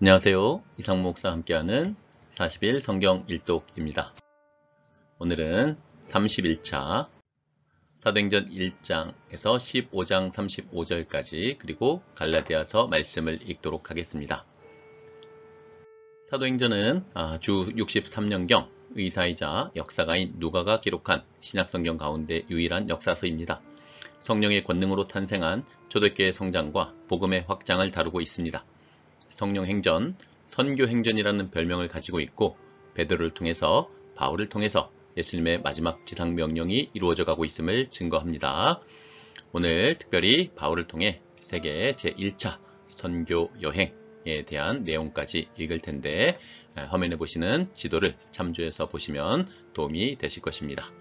안녕하세요. 이상무 목사와 함께하는 40일 성경 일독입니다. 오늘은 31차 사도행전 1장에서 15장 35절까지 그리고 갈라디아서 말씀을 읽도록 하겠습니다. 사도행전은 주 63년경 의사이자 역사가인 누가가 기록한 신약성경 가운데 유일한 역사서입니다. 성령의 권능으로 탄생한 초대교회의 성장과 복음의 확장을 다루고 있습니다. 성령행전, 선교행전이라는 별명을 가지고 있고 베드로를 통해서 바울을 통해서 예수님의 마지막 지상명령이 이루어져 가고 있음을 증거합니다. 오늘 특별히 바울을 통해 세계 제1차 선교여행에 대한 내용까지 읽을 텐데 화면에 보시는 지도를 참조해서 보시면 도움이 되실 것입니다.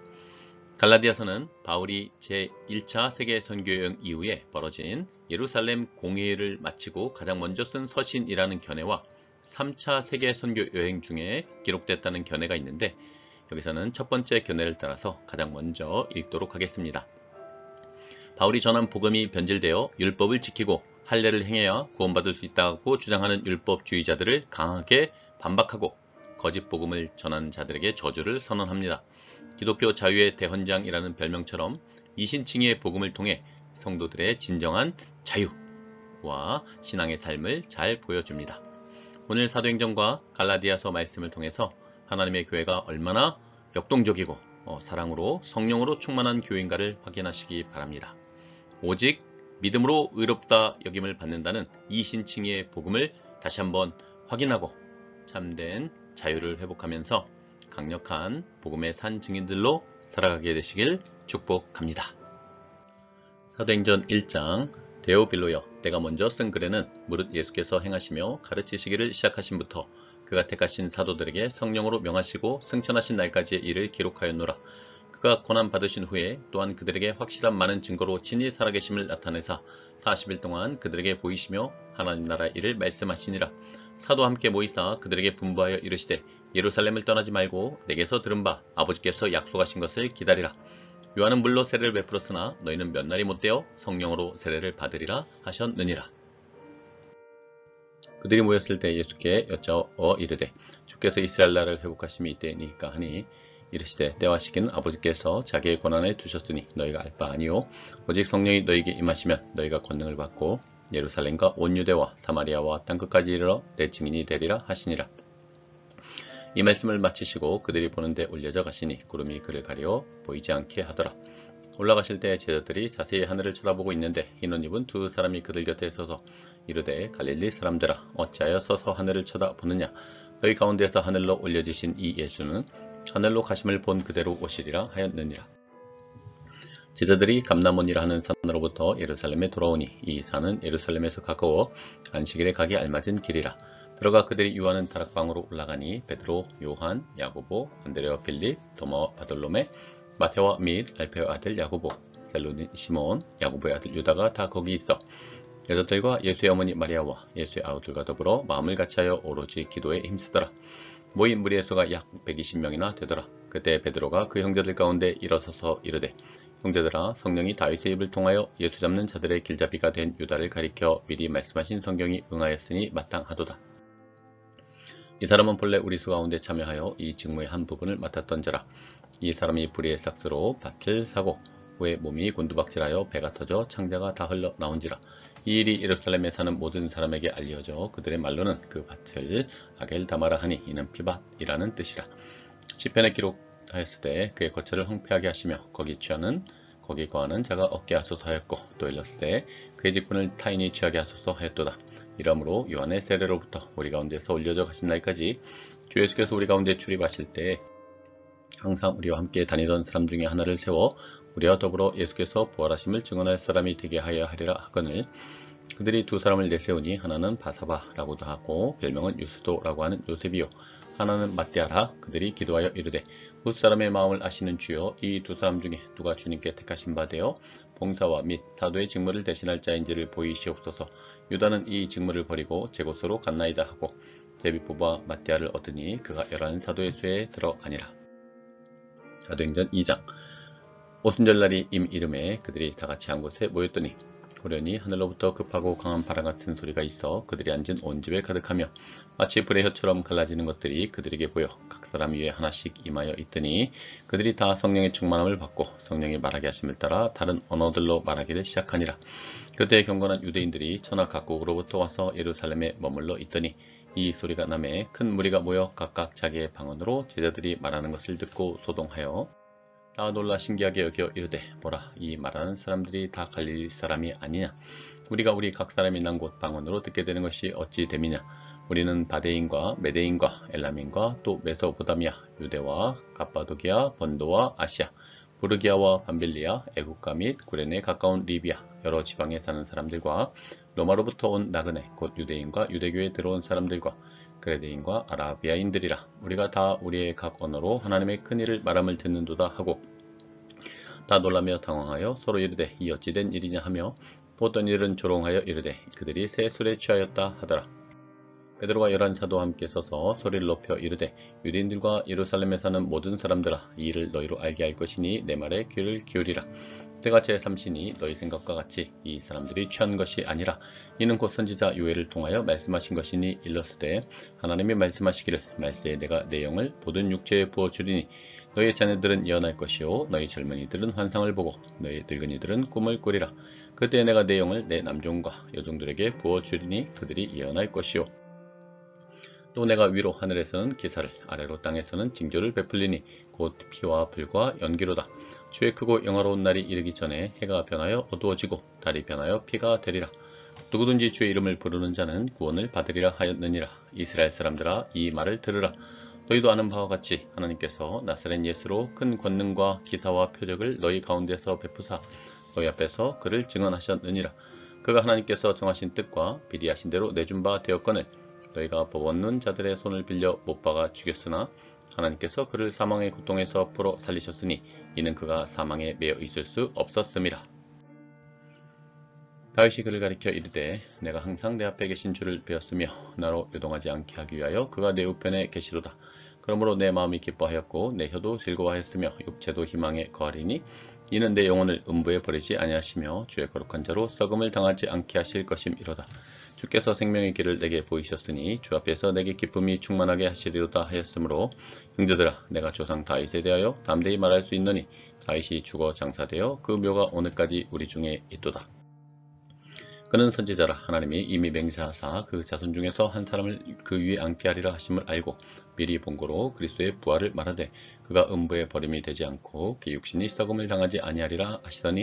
갈라디아서는 바울이 제1차 세계 선교여행 이후에 벌어진 예루살렘 공회를 마치고 가장 먼저 쓴 서신이라는 견해와 3차 세계 선교여행 중에 기록됐다는 견해가 있는데 여기서는 첫 번째 견해를 따라서 가장 먼저 읽도록 하겠습니다. 바울이 전한 복음이 변질되어 율법을 지키고 할례를 행해야 구원받을 수 있다고 주장하는 율법주의자들을 강하게 반박하고 거짓 복음을 전하는 자들에게 저주를 선언합니다. 기독교 자유의 대헌장이라는 별명처럼 이신칭의의 복음을 통해 성도들의 진정한 자유와 신앙의 삶을 잘 보여줍니다. 오늘 사도행전과 갈라디아서 말씀을 통해서 하나님의 교회가 얼마나 역동적이고 사랑으로 성령으로 충만한 교회인가를 확인하시기 바랍니다. 오직 믿음으로 의롭다 여김을 받는다는 이신칭의의 복음을 다시 한번 확인하고 참된 자유를 회복하면서 강력한 복음의 산 증인들로 살아가게 되시길 축복합니다. 사도행전 1장 데오빌로여 내가 먼저 쓴 글에는 무릇 예수께서 행하시며 가르치시기를 시작하신부터 그가 택하신 사도들에게 성령으로 명하시고 승천하신 날까지의 일을 기록하였노라. 그가 고난 받으신 후에 또한 그들에게 확실한 많은 증거로 친히 살아계심을 나타내사 40일 동안 그들에게 보이시며 하나님 나라의 일을 말씀하시니라. 사도와 함께 모이사 그들에게 분부하여 이르시되 예루살렘을 떠나지 말고 내게서 들은 바 아버지께서 약속하신 것을 기다리라. 요한은 물로 세례를 베풀었으나 너희는 몇 날이 못되어 성령으로 세례를 받으리라 하셨느니라. 그들이 모였을 때 예수께 여짜어 이르되 주께서 이스라엘 나라를 회복하심이 이때니까 하니 이르시되 때와 시기는 아버지께서 자기의 권한에 두셨으니 너희가 알 바 아니요 오직 성령이 너희에게 임하시면 너희가 권능을 받고 예루살렘과 온 유대와 사마리아와 땅끝까지 이르러 내 증인이 되리라 하시니라. 이 말씀을 마치시고 그들이 보는데 올려져 가시니 구름이 그를 가려 보이지 않게 하더라. 올라가실 때 제자들이 자세히 하늘을 쳐다보고 있는데 흰 옷 입은 두 사람이 그들 곁에 서서 이르되 갈릴리 사람들아 어찌하여 서서 하늘을 쳐다보느냐. 너희 가운데서 하늘로 올려지신 이 예수는 하늘로 가심을 본 그대로 오시리라 하였느니라. 제자들이 감람원이라 하는 산으로부터 예루살렘에 돌아오니 이 산은 예루살렘에서 가까워 안식일에 가기 알맞은 길이라. 들어가 그들이 유하는 다락방으로 올라가니 베드로, 요한, 야고보, 안드레와 필립, 도마와 바돌로메, 마테와 및 알페의 아들 야고보, 셀로닌 시몬, 야고보의 아들 유다가 다 거기 있어 여자들과 예수의 어머니 마리아와 예수의 아우들과 더불어 마음을 같이하여 오로지 기도에 힘쓰더라. 모인 무리의 수가 약 120명이나 되더라. 그때 베드로가 그 형제들 가운데 일어서서 이르되 형제들아 성령이 다윗의 입을 통하여 예수 잡는 자들의 길잡이가 된 유다를 가리켜 미리 말씀하신 성경이 응하였으니 마땅하도다. 이 사람은 본래 우리 수 가운데 참여하여 이 직무의 한 부분을 맡았던 자라. 이 사람이 불의의 삭스로 밭을 사고 후에 몸이 곤두박질하여 배가 터져 창자가 다 흘러 나온지라. 이 일이 예루살렘에 사는 모든 사람에게 알려져 그들의 말로는 그 밭을 아겔다마라 하니 이는 피밭이라는 뜻이라. 시편에 기록하였을 때 그의 거처를 황폐하게 하시며 거기 거하는 자가 없게 하소서 하였고 또 일렀을 때 그의 직분을 타인이 취하게 하소서 하였도다. 이러므로 요한의 세례로부터 우리 가운데서 올려져 가신 날까지 주 예수께서 우리 가운데 출입하실 때 항상 우리와 함께 다니던 사람 중에 하나를 세워 우리와 더불어 예수께서 부활하심을 증언할 사람이 되게 하여 하리라 하거늘 그들이 두 사람을 내세우니 하나는 바사바라고도 하고 별명은 유스도라고 하는 요셉이요 하나는 matti아라. 그들이 기도하여 이르되 뭇 사람의 마음을 아시는 주여 이 두 사람 중에 누가 주님께 택하신 바 되어 봉사와 및 사도의 직무를 대신할 자인지를 보이시옵소서. 유다는 이 직무를 버리고 제 곳으로 갔나이다 하고 제비 뽑아 matti아를 얻으니 그가 열한 사도의 수에 들어가니라. 사도행전 2장 오순절날이 임이름에 그들이 다같이 한 곳에 모였더니 호련히 하늘로부터 급하고 강한 바람 같은 소리가 있어 그들이 앉은 온 집에 가득하며 마치 불의 혀처럼 갈라지는 것들이 그들에게 보여 각 사람 위에 하나씩 임하여 있더니 그들이 다 성령의 충만함을 받고 성령이 말하게 하심을 따라 다른 언어들로 말하기를 시작하니라. 그때 경건한 유대인들이 천하 각국으로부터 와서 예루살렘에 머물러 있더니 이 소리가 나매 큰 무리가 모여 각각 자기의 방언으로 제자들이 말하는 것을 듣고 소동하여 다 놀라 신기하게 여겨 이르되 보라 이 말하는 사람들이 다 갈릴리 사람이 아니냐. 우리가 우리 각 사람이 난 곳 방언으로 듣게 되는 것이 어찌 됨이냐. 우리는 바데인과 메데인과 엘람인과 또 메소포다미아 유대와 갑바도기아 본도와 아시아 부르기아와 밤빌리아 애국가 및 구레네 가까운 리비아 여러 지방에 사는 사람들과 로마로부터 온 나그네 곧 유대인과 유대교에 들어온 사람들과 그레데인과 아라비아인들이라. 우리가 다 우리의 각 언어로 하나님의 큰 일을 말함을 듣는도다 하고 다 놀라며 당황하여 서로 이르되 이 어찌 된 일이냐 하며 어떤 이들은 조롱하여 이르되 그들이 새 술에 취하였다 하더라. 베드로가 11사도와 함께 서서 소리를 높여 이르되 유대인들과 예루살렘에 사는 모든 사람들아 이 일을 너희로 알게 할 것이니 내 말에 귀를 기울이라. 때가 제3시니 너희 생각과 같이 이 사람들이 취한 것이 아니라 이는 곧 선지자 요엘을 통하여 말씀하신 것이니 일렀으되 하나님이 말씀하시기를 말세에 내가 내 영을 모든 육체에 부어주리니 너희 자녀들은 예언할 것이요 너희 젊은이들은 환상을 보고 너희 늙은이들은 꿈을 꾸리라. 그때 내가 내 영을 내 남종과 여종들에게 부어주리니 그들이 예언할 것이요 또 내가 위로 하늘에서는 기사를 아래로 땅에서는 징조를 베풀리니 곧 피와 불과 연기로다. 주의 크고 영화로운 날이 이르기 전에 해가 변하여 어두워지고 달이 변하여 피가 되리라. 누구든지 주의 이름을 부르는 자는 구원을 받으리라 하였느니라. 이스라엘 사람들아 이 말을 들으라. 너희도 아는 바와 같이 하나님께서 나사렛 예수로 큰 권능과 기사와 표적을 너희 가운데서 베푸사 너희 앞에서 그를 증언하셨느니라. 그가 하나님께서 정하신 뜻과 비리하신 대로 내준 바 되었거늘 너희가 법 없는 자들의 손을 빌려 못 박아 죽였으나 하나님께서 그를 사망의 고통에서 풀어 살리셨으니 이는 그가 사망에 매여 있을 수 없었음이라. 다윗이 그를 가리켜 이르되 내가 항상 내 앞에 계신 주를 배웠으며 나로 요동하지 않게 하기 위하여 그가 내 우편에 계시로다. 그러므로 내 마음이 기뻐하였고 내 혀도 즐거워하였으며 육체도 희망에 거하리니 이는 내 영혼을 음부에 버리지 아니하시며 주의 거룩한 자로 썩음을 당하지 않게 하실 것임이로다. 주께서 생명의 길을 내게 보이셨으니 주 앞에서 내게 기쁨이 충만하게 하시리로다 하였으므로 형제들아 내가 조상 다윗에 대하여 담대히 말할 수 있노니 다윗이 죽어 장사되어 그 묘가 오늘까지 우리 중에 있도다. 그는 선지자라 하나님이 이미 맹세하사 그 자손 중에서 한 사람을 그 위에 앉게 하리라 하심을 알고 미리 본고로 그리스도의 부활을 말하되 그가 음부에 버림이 되지 않고 그 육신이 썩음을 당하지 아니하리라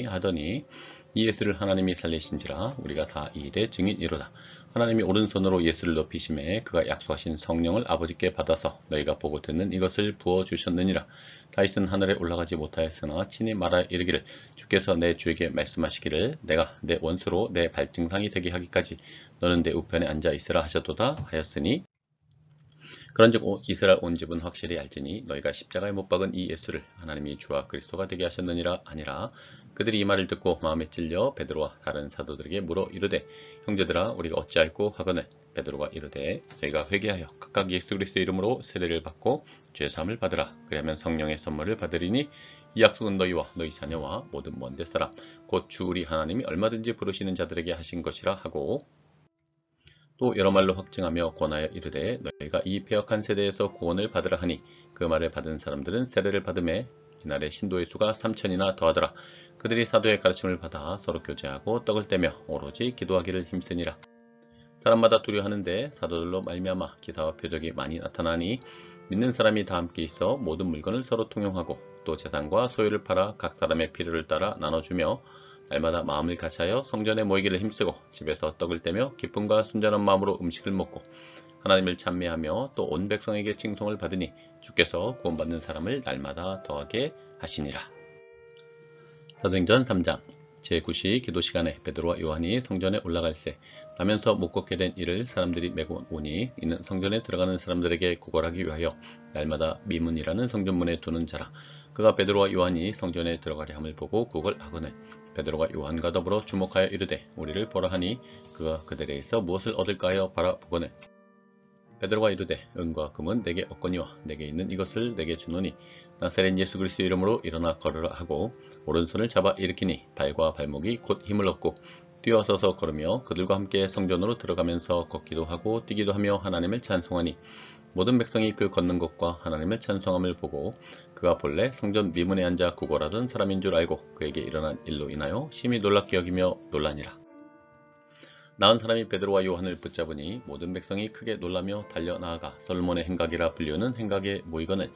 하더니 이 예수를 하나님이 살리신지라 우리가 다 이 일의 증인이로다. 하나님이 오른손으로 예수를 높이심에 그가 약속하신 성령을 아버지께 받아서 너희가 보고 듣는 이것을 부어주셨느니라. 다윗은 하늘에 올라가지 못하였으나 친히 말하여 이르기를 주께서 내 주에게 말씀하시기를 내가 내 원수로 내 발등상이 되게 하기까지 너는 내 우편에 앉아 있으라 하셨도다 하였으니 그런즉 이스라엘 온 집은 확실히 알지니 너희가 십자가에 못 박은 이 예수를 하나님이 주와 그리스도가 되게 하셨느니라 아니라. 그들이 이 말을 듣고 마음에 찔려 베드로와 다른 사도들에게 물어 이르되 형제들아 우리가 어찌할꼬 하거늘 베드로가 이르되 너희가 회개하여 각각 예수 그리스도 이름으로 세례를 받고 죄사함을 받으라. 그리하면 성령의 선물을 받으리니 이 약속은 너희와 너희 자녀와 모든 먼 데 사람 곧 주 우리 하나님이 얼마든지 부르시는 자들에게 하신 것이라 하고 또 여러 말로 확증하며 권하여 이르되 너희가 이 패역한 세대에서 구원을 받으라 하니 그 말을 받은 사람들은 세례를 받음에 이날에 신도의 수가 3,000이나 더하더라. 그들이 사도의 가르침을 받아 서로 교제하고 떡을 떼며 오로지 기도하기를 힘쓰니라. 사람마다 두려워하는데 사도들로 말미암아 기사와 표적이 많이 나타나니 믿는 사람이 다 함께 있어 모든 물건을 서로 통용하고 또 재산과 소유를 팔아 각 사람의 필요를 따라 나눠주며 날마다 마음을 같이하여 성전에 모이기를 힘쓰고 집에서 떡을 떼며 기쁨과 순전한 마음으로 음식을 먹고 하나님을 찬미하며 또 온 백성에게 칭송을 받으니 주께서 구원받는 사람을 날마다 더하게 하시니라. 사도행전 3장 제9시 기도 시간에 베드로와 요한이 성전에 올라갈새 나면서 못 걷게 된 이를 사람들이 메고 오니 이는 성전에 들어가는 사람들에게 구걸하기 위하여 날마다 미문이라는 성전문에 두는 자라. 그가 베드로와 요한이 성전에 들어가려 함을 보고 구걸하거늘 베드로가 요한과 더불어 주목하여 이르되 우리를 보라 하니 그가 그들에게서 무엇을 얻을까 하여 바라보거늘 베드로가 이르되 은과 금은 내게 없거니와 내게 있는 이것을 내게 주노니 나사렛 예수 그리스도 이름으로 일어나 걸으라 하고 오른손을 잡아 일으키니 발과 발목이 곧 힘을 얻고 뛰어서서 걸으며 그들과 함께 성전으로 들어가면서 걷기도 하고 뛰기도 하며 하나님을 찬송하니 모든 백성이 그 걷는 것과 하나님을 찬송함을 보고 그가 본래 성전 미문에 앉아 구걸하던 사람인 줄 알고 그에게 일어난 일로 인하여 심히 놀랍게 여기며 놀라니라. 나은 사람이 베드로와 요한을 붙잡으니 모든 백성이 크게 놀라며 달려나아가 솔로몬의 행각이라 불리우는 행각에 모이거늘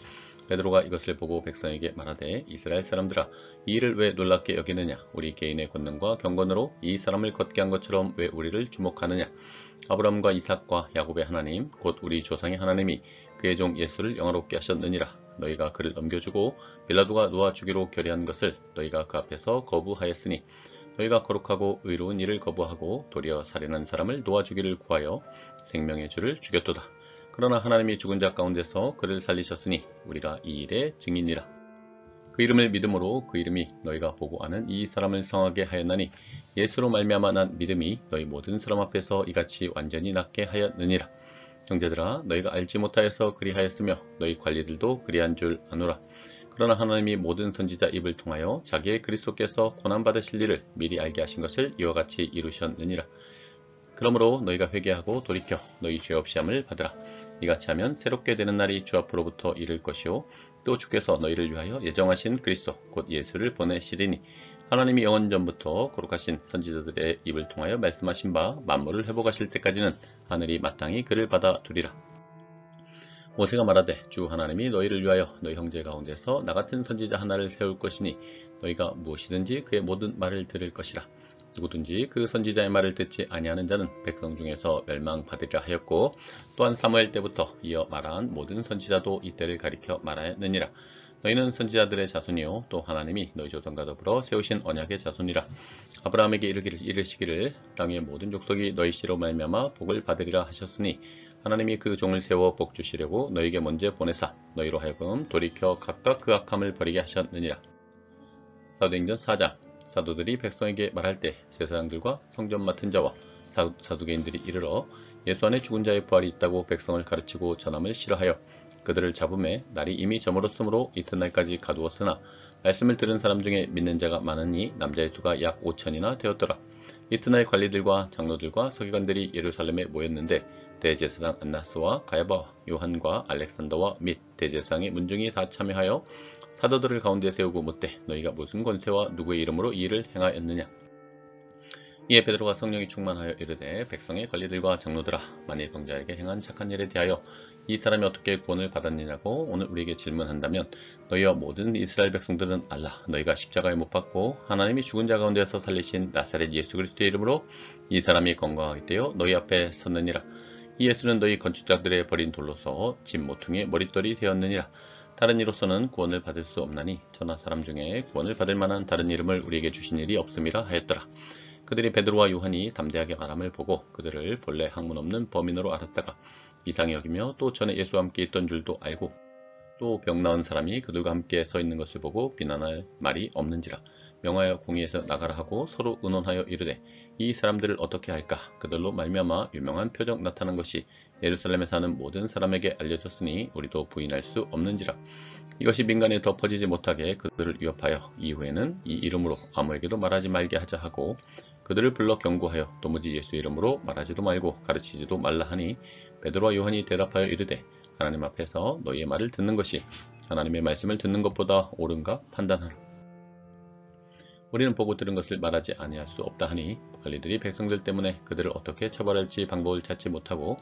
베드로가 이것을 보고 백성에게 말하되 이스라엘 사람들아 이 일을 왜 놀랍게 여기느냐 우리 개인의 권능과 경건으로 이 사람을 걷게 한 것처럼 왜 우리를 주목하느냐 아브라함과 이삭과 야곱의 하나님 곧 우리 조상의 하나님이 그의 종 예수를 영화롭게 하셨느니라. 너희가 그를 넘겨주고 빌라도가 놓아 주기로 결의한 것을 너희가 그 앞에서 거부하였으니 너희가 거룩하고 의로운 일을 거부하고 도리어 살인한 사람을 놓아주기를 구하여 생명의 주를 죽였도다. 그러나 하나님이 죽은 자 가운데서 그를 살리셨으니 우리가 이 일의 증인이라. 그 이름을 믿음으로 그 이름이 너희가 보고 아는 이 사람을 성하게 하였나니 예수로 말미암아 난 믿음이 너희 모든 사람 앞에서 이같이 완전히 낫게 하였느니라. 형제들아 너희가 알지 못하여서 그리하였으며 너희 관리들도 그리한 줄 아노라. 그러나 하나님이 모든 선지자 입을 통하여 자기의 그리스도께서 고난받으실 일을 미리 알게 하신 것을 이와 같이 이루셨느니라. 그러므로 너희가 회개하고 돌이켜 너희 죄 없이 함을 받으라. 이같이 하면 새롭게 되는 날이 주 앞으로부터 이를 것이요 또 주께서 너희를 위하여 예정하신 그리스도 곧 예수를 보내시리니 하나님이 영원 전부터 거룩하신 선지자들의 입을 통하여 말씀하신 바 만물을 회복하실 때까지는 하늘이 마땅히 그를 받아두리라. 모세가 말하되 주 하나님이 너희를 위하여 너희 형제 가운데서 나 같은 선지자 하나를 세울 것이니 너희가 무엇이든지 그의 모든 말을 들을 것이라. 누구든지 그 선지자의 말을 듣지 아니하는 자는 백성 중에서 멸망받으리라 하였고 또한 사무엘 때부터 이어 말한 모든 선지자도 이때를 가리켜 말하였느니라. 너희는 선지자들의 자손이요 또 하나님이 너희 조상과 더불어 세우신 언약의 자손이라. 아브라함에게 이르시기를 땅의 모든 족속이 너희 씨로 말미암아 복을 받으리라 하셨으니 하나님이 그 종을 세워 복 주시려고 너희에게 먼저 보내사 너희로 하여금 돌이켜 각각 그 악함을 버리게 하셨느니라. 사도행전 4장. 사도들이 백성에게 말할 때 제사장들과 성전 맡은 자와 사두개인들이 이르러 예수 안에 죽은 자의 부활이 있다고 백성을 가르치고 전함을 싫어하여 그들을 잡음에 날이 이미 저물었으므로 이튿날까지 가두었으나 말씀을 들은 사람 중에 믿는 자가 많으니 남자의 수가 약 5천이나 되었더라. 이튿날 관리들과 장로들과 서기관들이 예루살렘에 모였는데 대제사장 안나스와 가야바와 요한과 알렉산더와 및 대제사장의 문중이 다 참여하여 사도들을 가운데 세우고 묻되 너희가 무슨 권세와 누구의 이름으로 이 일을 행하였느냐. 이에 베드로가 성령이 충만하여 이르되 백성의 관리들과 장로들아 만일 병자에게 행한 착한 일에 대하여 이 사람이 어떻게 구원을 받았느냐고 오늘 우리에게 질문한다면 너희와 모든 이스라엘 백성들은 알라. 너희가 십자가에 못 박고 하나님이 죽은 자 가운데서 살리신 나사렛 예수 그리스도의 이름으로 이 사람이 건강하게 되어 너희 앞에 섰느니라. 이 예수는 너희 건축자들의 버린 돌로서 집 모퉁이의 머릿돌이 되었느니라. 다른 이로서는 구원을 받을 수 없나니 천하 사람 중에 구원을 받을 만한 다른 이름을 우리에게 주신 일이 없음이라 하였더라. 그들이 베드로와 요한이 담대하게 말함을 보고 그들을 본래 학문 없는 범인으로 알았다가 이상히 여기며 또 전에 예수와 함께 있던 줄도 알고 또 병 나은 사람이 그들과 함께 서 있는 것을 보고 비난할 말이 없는지라. 명하여 공의에서 나가라 하고 서로 의논하여 이르되 이 사람들을 어떻게 할까. 그들로 말미암아 유명한 표적 나타난 것이 예루살렘에 사는 모든 사람에게 알려졌으니 우리도 부인할 수 없는지라. 이것이 민간에 더 퍼지지 못하게 그들을 위협하여 이후에는 이 이름으로 아무에게도 말하지 말게 하자 하고 그들을 불러 경고하여 도무지 예수 이름으로 말하지도 말고 가르치지도 말라 하니 베드로와 요한이 대답하여 이르되 하나님 앞에서 너희의 말을 듣는 것이 하나님의 말씀을 듣는 것보다 옳은가 판단하라. 우리는 보고 들은 것을 말하지 아니할 수 없다 하니 관리들이 백성들 때문에 그들을 어떻게 처벌할지 방법을 찾지 못하고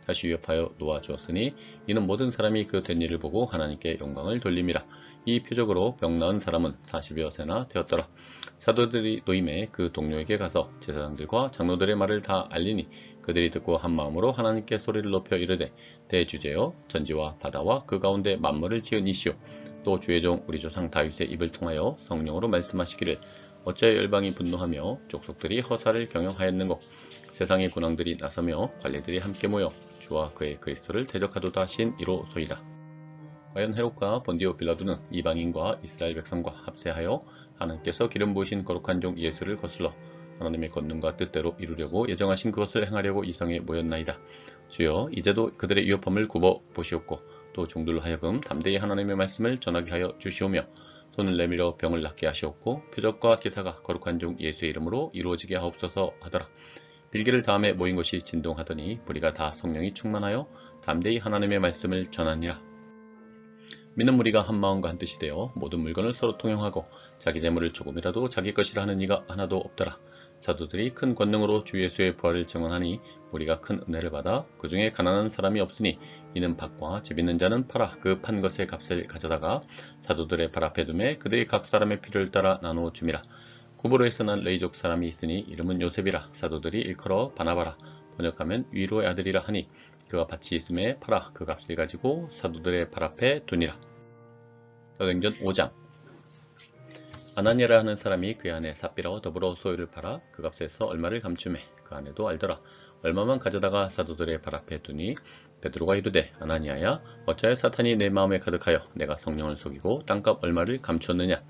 다시 위협하여 놓아주었으니 이는 모든 사람이 그 된 일을 보고 하나님께 영광을 돌림이라. 이 표적으로 병 나은 사람은 40여 세나 되었더라. 사도들이 노임에 그 동료에게 가서 제사장들과 장로들의 말을 다 알리니 그들이 듣고 한 마음으로 하나님께 소리를 높여 이르되 대주제여 전지와 바다와 그 가운데 만물을 지은 이시오 또 주의 종 우리 조상 다윗의 입을 통하여 성령으로 말씀하시기를 어찌하여 열방이 분노하며 족속들이 허사를 경영하였는고 세상의 군왕들이 나서며 관리들이 함께 모여 주와 그의 그리스도를 대적하도다 하신 이로소이다. 과연 헤롯과 본디오 빌라도는 이방인과 이스라엘 백성과 합세하여 하나님께서 기름 부으신 거룩한 종 예수를 거슬러 하나님의 권능과 뜻대로 이루려고 예정하신 그것을 행하려고 이성에 모였나이다. 주여 이제도 그들의 위협함을 굽어 보시옵고 또 종들로 하여금 담대히 하나님의 말씀을 전하게 하여 주시오며 손을 내밀어 병을 낫게 하시옵고 표적과 기사가 거룩한 종 예수의 이름으로 이루어지게 하옵소서 하더라. 빌기를 다음에 모인 것이 진동하더니 무리가 다 성령이 충만하여 담대히 하나님의 말씀을 전하니라. 믿는 무리가 한 마음과 한 뜻이 되어 모든 물건을 서로 통용하고 자기 재물을 조금이라도 자기 것이라 하는 이가 하나도 없더라. 사도들이 큰 권능으로 주 예수의 부활을 증언하니 우리가 큰 은혜를 받아 그 중에 가난한 사람이 없으니 이는 밭과 집 있는 자는 팔아 그 판 것의 값을 가져다가 사도들의 발 앞에 두매 그들이 각 사람의 필요를 따라 나누어 줌이라. 구브로에서 난 레이족 사람이 있으니 이름은 요셉이라. 사도들이 일컬어 바나바라 번역하면 위로의 아들이라 하니 그가 밭이 있음에 팔아 그 값을 가지고 사도들의 발 앞에 두니라. 사도행전 5장. 아나니아라 하는 사람이 그 안에 삽비라와 더불어 소유를 팔아 그 값에서 얼마를 감추매 그 안에도 알더라. 얼마만 가져다가 사도들의 발 앞에 두니 베드로가 이르되 아나니아야 어찌하여 사탄이 내 마음에 가득하여 내가 성령을 속이고 땅값 얼마를 감추었느냐.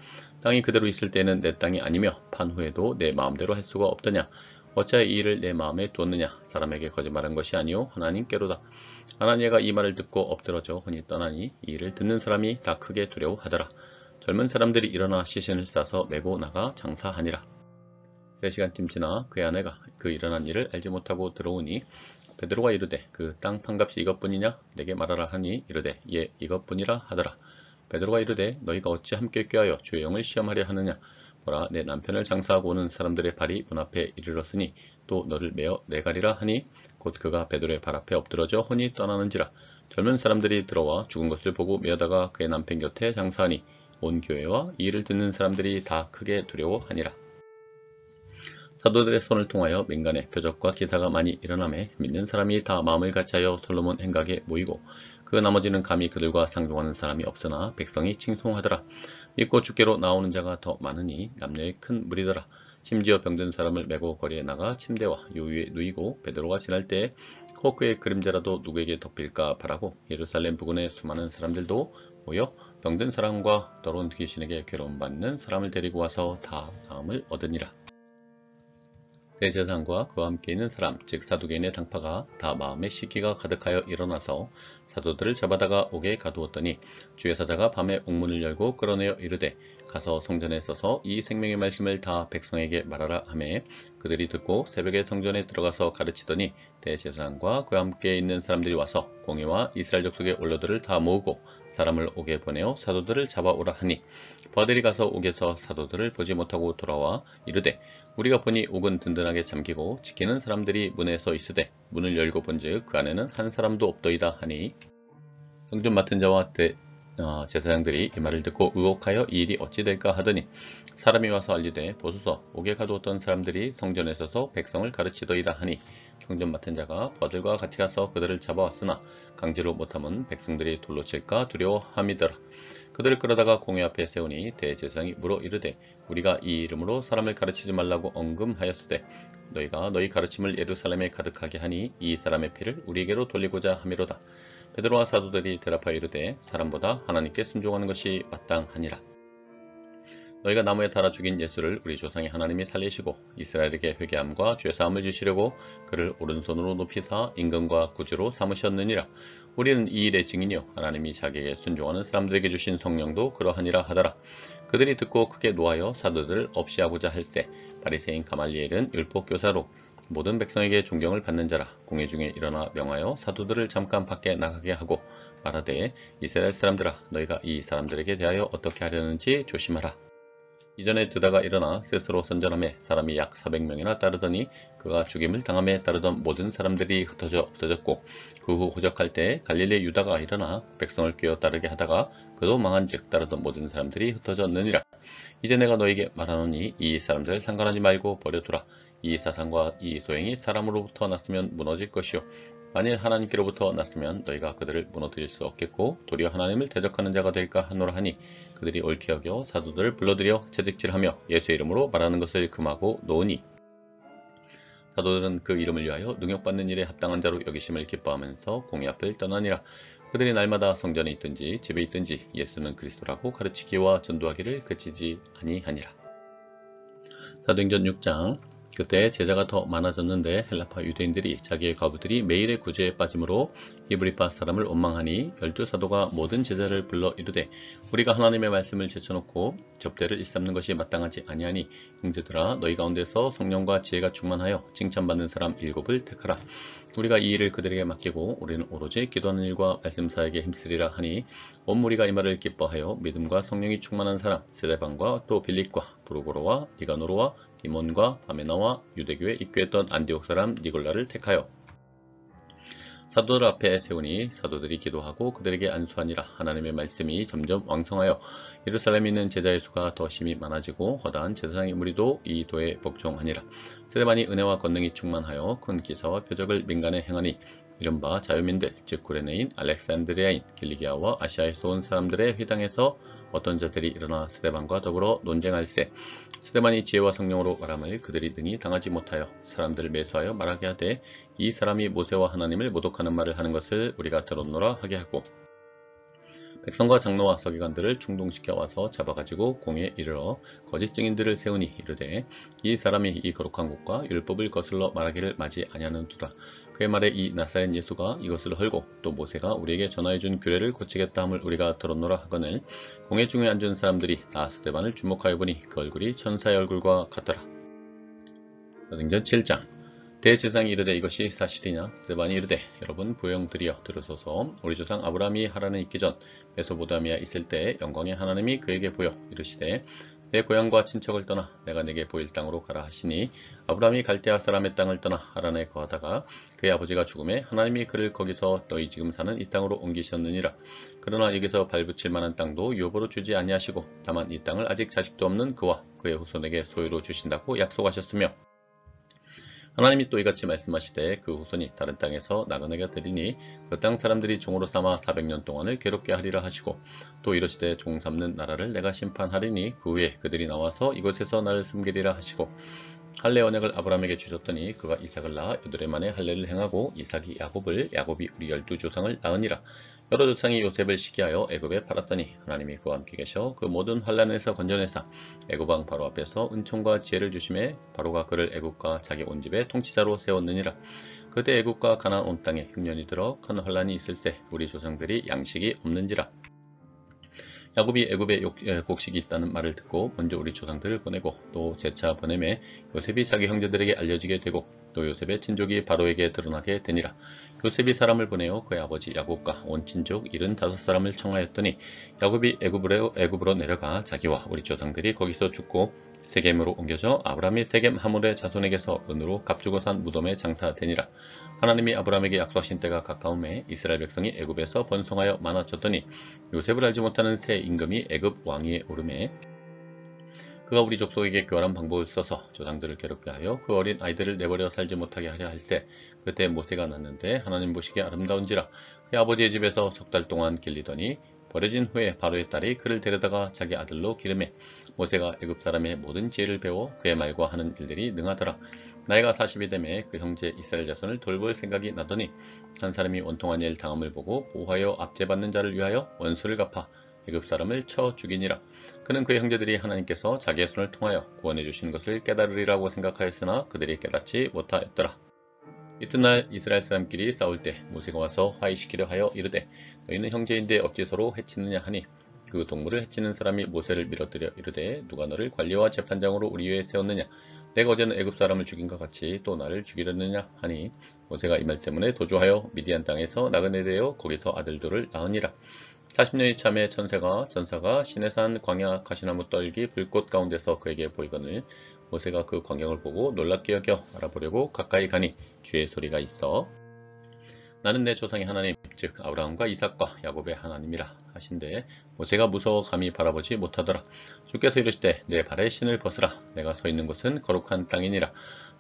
땅이 그대로 있을 때는 내 땅이 아니며 판 후에도 내 마음대로 할 수가 없더냐. 어찌하여 이 일을 내 마음에 두었느냐. 사람에게 거짓말한 것이 아니요 하나님께로다. 아나니아가 이 말을 듣고 엎드러져 혼이 떠나니 이 일을 듣는 사람이 다 크게 두려워하더라. 젊은 사람들이 일어나 시신을 싸서 메고 나가 장사하니라. 3시간쯤 지나 그의 아내가 그 일어난 일을 알지 못하고 들어오니 베드로가 이르되 그 땅 판값이 이것뿐이냐 내게 말하라 하니 이르되 예 이것뿐이라 하더라. 베드로가 이르되 너희가 어찌 함께 꾀하여 주의 영을 시험하려 하느냐. 보라 내 남편을 장사하고 오는 사람들의 발이 문 앞에 이르렀으니 또 너를 메어 내가리라 하니 곧 그가 베드로의 발 앞에 엎드러져 혼이 떠나는지라. 젊은 사람들이 들어와 죽은 것을 보고 메어다가 그의 남편 곁에 장사하니 온 교회와 이 일을 듣는 사람들이 다 크게 두려워하니라. 사도들의 손을 통하여 민간에 표적과 기사가 많이 일어나매 믿는 사람이 다 마음을 같이하여 솔로몬 행각에 모이고 그 나머지는 감히 그들과 상종하는 사람이 없으나 백성이 칭송하더라. 믿고 주께로 나오는 자가 더 많으니 남녀의 큰 무리더라. 심지어 병든 사람을 메고 거리에 나가 침대와 요위에 누이고 베드로가 지날 때에 혹 그의 그림자라도 누구에게 덮일까 바라고 예루살렘 부근의 수많은 사람들도 모여 병든 사람과 더러운 귀신에게 괴로움 받는 사람을 데리고 와서 다 나음을 얻으니라. 대제사장과 그와 함께 있는 사람 즉 사두개인의 당파가 다 마음에 시기가 가득하여 일어나서 사도들을 잡아다가 옥에 가두었더니 주의 사자가 밤에 옥문을 열고 끌어내어 이르되 가서 성전에 서서 이 생명의 말씀을 다 백성에게 말하라 하매 그들이 듣고 새벽에 성전에 들어가서 가르치더니 대제사장과 그와 함께 있는 사람들이 와서 공회와 이스라엘 족속의 원로들을 다 모으고 사람을 옥에 보내어 사도들을 잡아오라 하니 부하들이 가서 옥에서 사도들을 보지 못하고 돌아와 이르되 우리가 보니 옥은 든든하게 잠기고 지키는 사람들이 문에 서 있으되 문을 열고 본즉 그 안에는 한 사람도 없더이다 하니 성전 맡은 자와 제사장들이 이 말을 듣고 의혹하여 이 일이 어찌 될까 하더니 사람이 와서 알리되 보소서 옥에 가두었던 사람들이 성전에 서서 백성을 가르치더이다 하니 성전 맡은 자가 부하들과 같이 가서 그들을 잡아왔으나 강제로 못하면 백성들이 돌로 칠까 두려워함이더라. 그들을 끌어다가 공회 앞에 세우니 대제사장이 물어 이르되 우리가 이 이름으로 사람을 가르치지 말라고 언금하였으되 너희가 너희 가르침을 예루살렘에 가득하게 하니 이 사람의 피를 우리에게로 돌리고자 함이로다. 베드로와 사도들이 대답하여 이르되 사람보다 하나님께 순종하는 것이 마땅하니라. 너희가 나무에 달아 죽인 예수를 우리 조상의 하나님이 살리시고 이스라엘에게 회개함과 죄사함을 주시려고 그를 오른손으로 높이사 임금과 구주로 삼으셨느니라. 우리는 이 일의 증인이요 하나님이 자기에게 순종하는 사람들에게 주신 성령도 그러하니라 하더라. 그들이 듣고 크게 노하여 사도들을 없이하고자 할세 바리새인 가말리엘은 율법교사로 모든 백성에게 존경을 받는 자라. 공회 중에 일어나 명하여 사도들을 잠깐 밖에 나가게 하고 말하되 이스라엘 사람들아 너희가 이 사람들에게 대하여 어떻게 하려는지 조심하라. 이전에 드다가 일어나 스스로 선전함에 사람이 약 400명이나 따르더니 그가 죽임을 당함에 따르던 모든 사람들이 흩어져 없어졌고 그 후 호적할 때 갈릴리 유다가 일어나 백성을 꿰어 따르게 하다가 그도 망한즉 따르던 모든 사람들이 흩어졌느니라. 이제 내가 너에게 말하노니 이 사람들 상관하지 말고 버려두라. 이 사상과 이 소행이 사람으로부터 났으면 무너질 것이요 만일 하나님께로부터 났으면 너희가 그들을 무너뜨릴 수 없겠고 도리어 하나님을 대적하는 자가 될까 하노라 하니 그들이 옳게 여겨 사도들을 불러들여 채찍질하며 예수의 이름으로 말하는 것을 금하고 놓으니 사도들은 그 이름을 위하여 능욕받는 일에 합당한 자로 여기심을 기뻐하면서 공회 앞을 떠나니라. 그들이 날마다 성전에 있든지 집에 있든지 예수는 그리스도라고 가르치기와 전도하기를 그치지 아니하니라. 사도행전 6장. 그때 제자가 더 많아졌는데 헬라파 유대인들이 자기의 과부들이 매일의 구제에 빠짐으로 히브리파 사람을 원망하니 12사도가 모든 제자를 불러 이르되 우리가 하나님의 말씀을 제쳐놓고 접대를 일삼는 것이 마땅하지 아니하니 형제들아 너희 가운데서 성령과 지혜가 충만하여 칭찬받는 사람 7을 택하라. 우리가 이 일을 그들에게 맡기고 우리는 오로지 기도하는 일과 말씀 사역에 힘쓰리라 하니 온 무리가 이 말을 기뻐하여 믿음과 성령이 충만한 사람 스데반과 또 빌립과 브루고로와 니가노로와 디몬과 바메나와 유대교에 입교했던 안디옥 사람 니골라를 택하여 사도들 앞에 세우니 사도들이 기도하고 그들에게 안수하니라. 하나님의 말씀이 점점 왕성하여 예루살렘에 있는 제자의 수가 더 심히 많아지고 허다한 제사장의 무리도 이 도에 복종하니라. 스데반이 은혜와 권능이 충만하여 큰 기사와 표적을 민간에 행하니 이른바 자유민들 즉 구레네인 알렉산드리아인 길리기아와 아시아에서 온 사람들의 회당에서 어떤 자들이 일어나 스데반과 더불어 논쟁할세. 스데반이 지혜와 성령으로 말함을 그들이 능히 당하지 못하여 사람들을 매수하여 말하게 하되 이 사람이 모세와 하나님을 모독하는 말을 하는 것을 우리가 들었노라 하게 하고 백성과 장로와 서기관들을 충동시켜 와서 잡아가지고 공에 이르러 거짓 증인들을 세우니 이르되 이 사람이 이 거룩한 곳과 율법을 거슬러 말하기를 마지 아니하는도다. 그의 말에 이 나사렛 예수가 이것을 헐고 또 모세가 우리에게 전하여준 규례를 고치겠다 함을 우리가 들었노라 하거늘 공회 중에 앉은 사람들이 다 스데반을 주목하여 보니 그 얼굴이 천사의 얼굴과 같더라. 사도행전 7장 대제사장이 이르되 이것이 사실이냐? 스데반이 이르되 여러분 부형들이여 들으소서. 우리 조상 아브라함이 하란에 있기 전 메소포타미아 있을 때 영광의 하나님이 그에게 보여 이르시되 내 고향과 친척을 떠나 내가 내게 보일 땅으로 가라 하시니 아브라함이 갈대아 사람의 땅을 떠나 하란에 거하다가 그의 아버지가 죽음에 하나님이 그를 거기서 너희 지금 사는 이 땅으로 옮기셨느니라. 그러나 여기서 발붙일 만한 땅도 유업으로 주지 아니하시고 다만 이 땅을 아직 자식도 없는 그와 그의 후손에게 소유로 주신다고 약속하셨으며 하나님이 또 이같이 말씀하시되 그 후손이 다른 땅에서 나그네가 되리니 그 땅 사람들이 종으로 삼아 400년 동안을 괴롭게 하리라 하시고 또 이르시되 종 삼는 나라를 내가 심판하리니 그 후에 그들이 나와서 이곳에서 나를 섬기리라 하시고 할례 언약을 아브라함에게 주셨더니 그가 이삭을 낳아 8해 만에 할례를 행하고 이삭이 야곱을 야곱이 우리 12조상을 낳으니라. 여러 조상이 요셉을 시기하여 애굽에 팔았더니 하나님이 그와 함께 계셔 그 모든 환난에서 건져내사 애굽 왕 바로 앞에서 은총과 지혜를 주심에 바로가 그를 애굽과 자기 온 집의 통치자로 세웠느니라. 그때 애굽과 가나안 온 땅에 흉년이 들어 큰 환난이 있을세 우리 조상들이 양식이 없는지라. 야곱이 애굽에 곡식이 있다는 말을 듣고 먼저 우리 조상들을 보내고 또 재차 보내매 요셉이 자기 형제들에게 알려지게 되고 또 요셉의 친족이 바로에게 드러나게 되니라. 요셉이 사람을 보내어 그의 아버지 야곱과 온 친족 75사람을 청하였더니 야곱이 애굽으로 내려가 자기와 우리 조상들이 거기서 죽고 세겜으로 옮겨져 아브라함이 세겜 하몰의 자손에게서 은으로 값주고 산 무덤에 장사되니라. 하나님이 아브라함에게 약속하신 때가 가까움에 이스라엘 백성이 애굽에서 번성하여 많아졌더니 요셉을 알지 못하는 새 임금이 애굽 왕위에 오르매 그가 우리 족속에게 교활한 방법을 써서 조상들을 괴롭게 하여 그 어린 아이들을 내버려 살지 못하게 하려 할세. 그때 모세가 났는데 하나님 보시기에 아름다운지라 그의 아버지의 집에서 6달 동안 길리더니 버려진 후에 바로의 딸이 그를 데려다가 자기 아들로 기르매 모세가 애굽 사람의 모든 지혜를 배워 그의 말과 하는 일들이 능하더라. 나이가 40이 되매 그 형제 이스라엘 자손을 돌볼 생각이 나더니 한 사람이 원통한 일 당함을 보고 보호하여 압제받는 자를 위하여 원수를 갚아 애굽 사람을 쳐 죽이니라. 그는 그의 형제들이 하나님께서 자기의 손을 통하여 구원해 주신 것을 깨달으리라고 생각하였으나 그들이 깨닫지 못하였더라. 이튿날 이스라엘 사람끼리 싸울 때 모세가 와서 화해시키려 하여 이르되 너희는 형제인데 어찌 서로 해치느냐 하니 그 동물을 해치는 사람이 모세를 밀어들여 이르되 누가 너를 관리와 재판장으로 우리 위에 세웠느냐 내가 어제는 애굽 사람을 죽인 것 같이 또 나를 죽이려느냐 하니 모세가 이 말 때문에 도주하여 미디안 땅에서 나그네 되어 거기서 아들들을 낳으니라. 40년이 참에 전사가 시내산 광야 가시나무 떨기 불꽃 가운데서 그에게 보이거늘 모세가 그 광경을 보고 놀랍게 여겨 알아보려고 가까이 가니 주의 소리가 있어 나는 내 조상의 하나님 즉 아브라함과 이삭과 야곱의 하나님이라 하신데 모세가 무서워 감히 바라보지 못하더라. 주께서 이르시되 내 발에 신을 벗으라. 내가 서 있는 곳은 거룩한 땅이니라.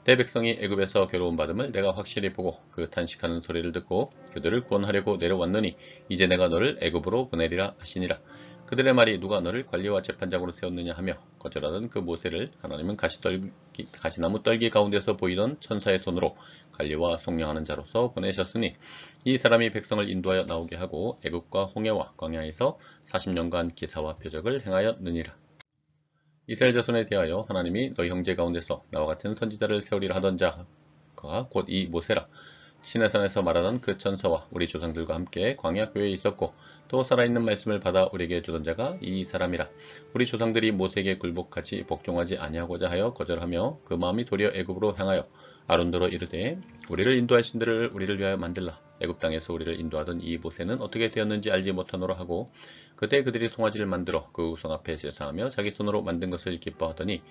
내 백성이 애굽에서 괴로움 받음을 내가 확실히 보고 그 탄식하는 소리를 듣고 그들을 구원하려고 내려왔노니 이제 내가 너를 애굽으로 보내리라 하시니라. 그들의 말이 누가 너를 관리와 재판장으로 세웠느냐 하며 거절하던 그 모세를 하나님은 가시나무 떨기 가운데서 보이던 천사의 손으로 관리와 속량하는 자로서 보내셨으니 이 사람이 백성을 인도하여 나오게 하고 애굽과 홍해와 광야에서 40년간 기사와 표적을 행하였느니라. 이스라엘 자손에 대하여 하나님이 너희 형제 가운데서 나와 같은 선지자를 세우리라 하던 자가 곧 이 모세라. 시내산에서 말하던 그 천사와 우리 조상들과 함께 광야 교회에 있었고 또 살아있는 말씀을 받아 우리에게 주던 자가 이 사람이라. 우리 조상들이 모세에게 굴복하지 복종하지 아니하고자 하여 거절하며 그 마음이 도리어 애굽으로 향하여 아론더러 이르되 우리를 인도할 신들을 우리를 위하여 만들라. 애굽 땅에서 우리를 인도하던 이 모세는 어떻게 되었는지 알지 못하노라 하고 그때 그들이 송아지를 만들어 그 우상 앞에 제사하며 자기 손으로 만든 것을 기뻐하더니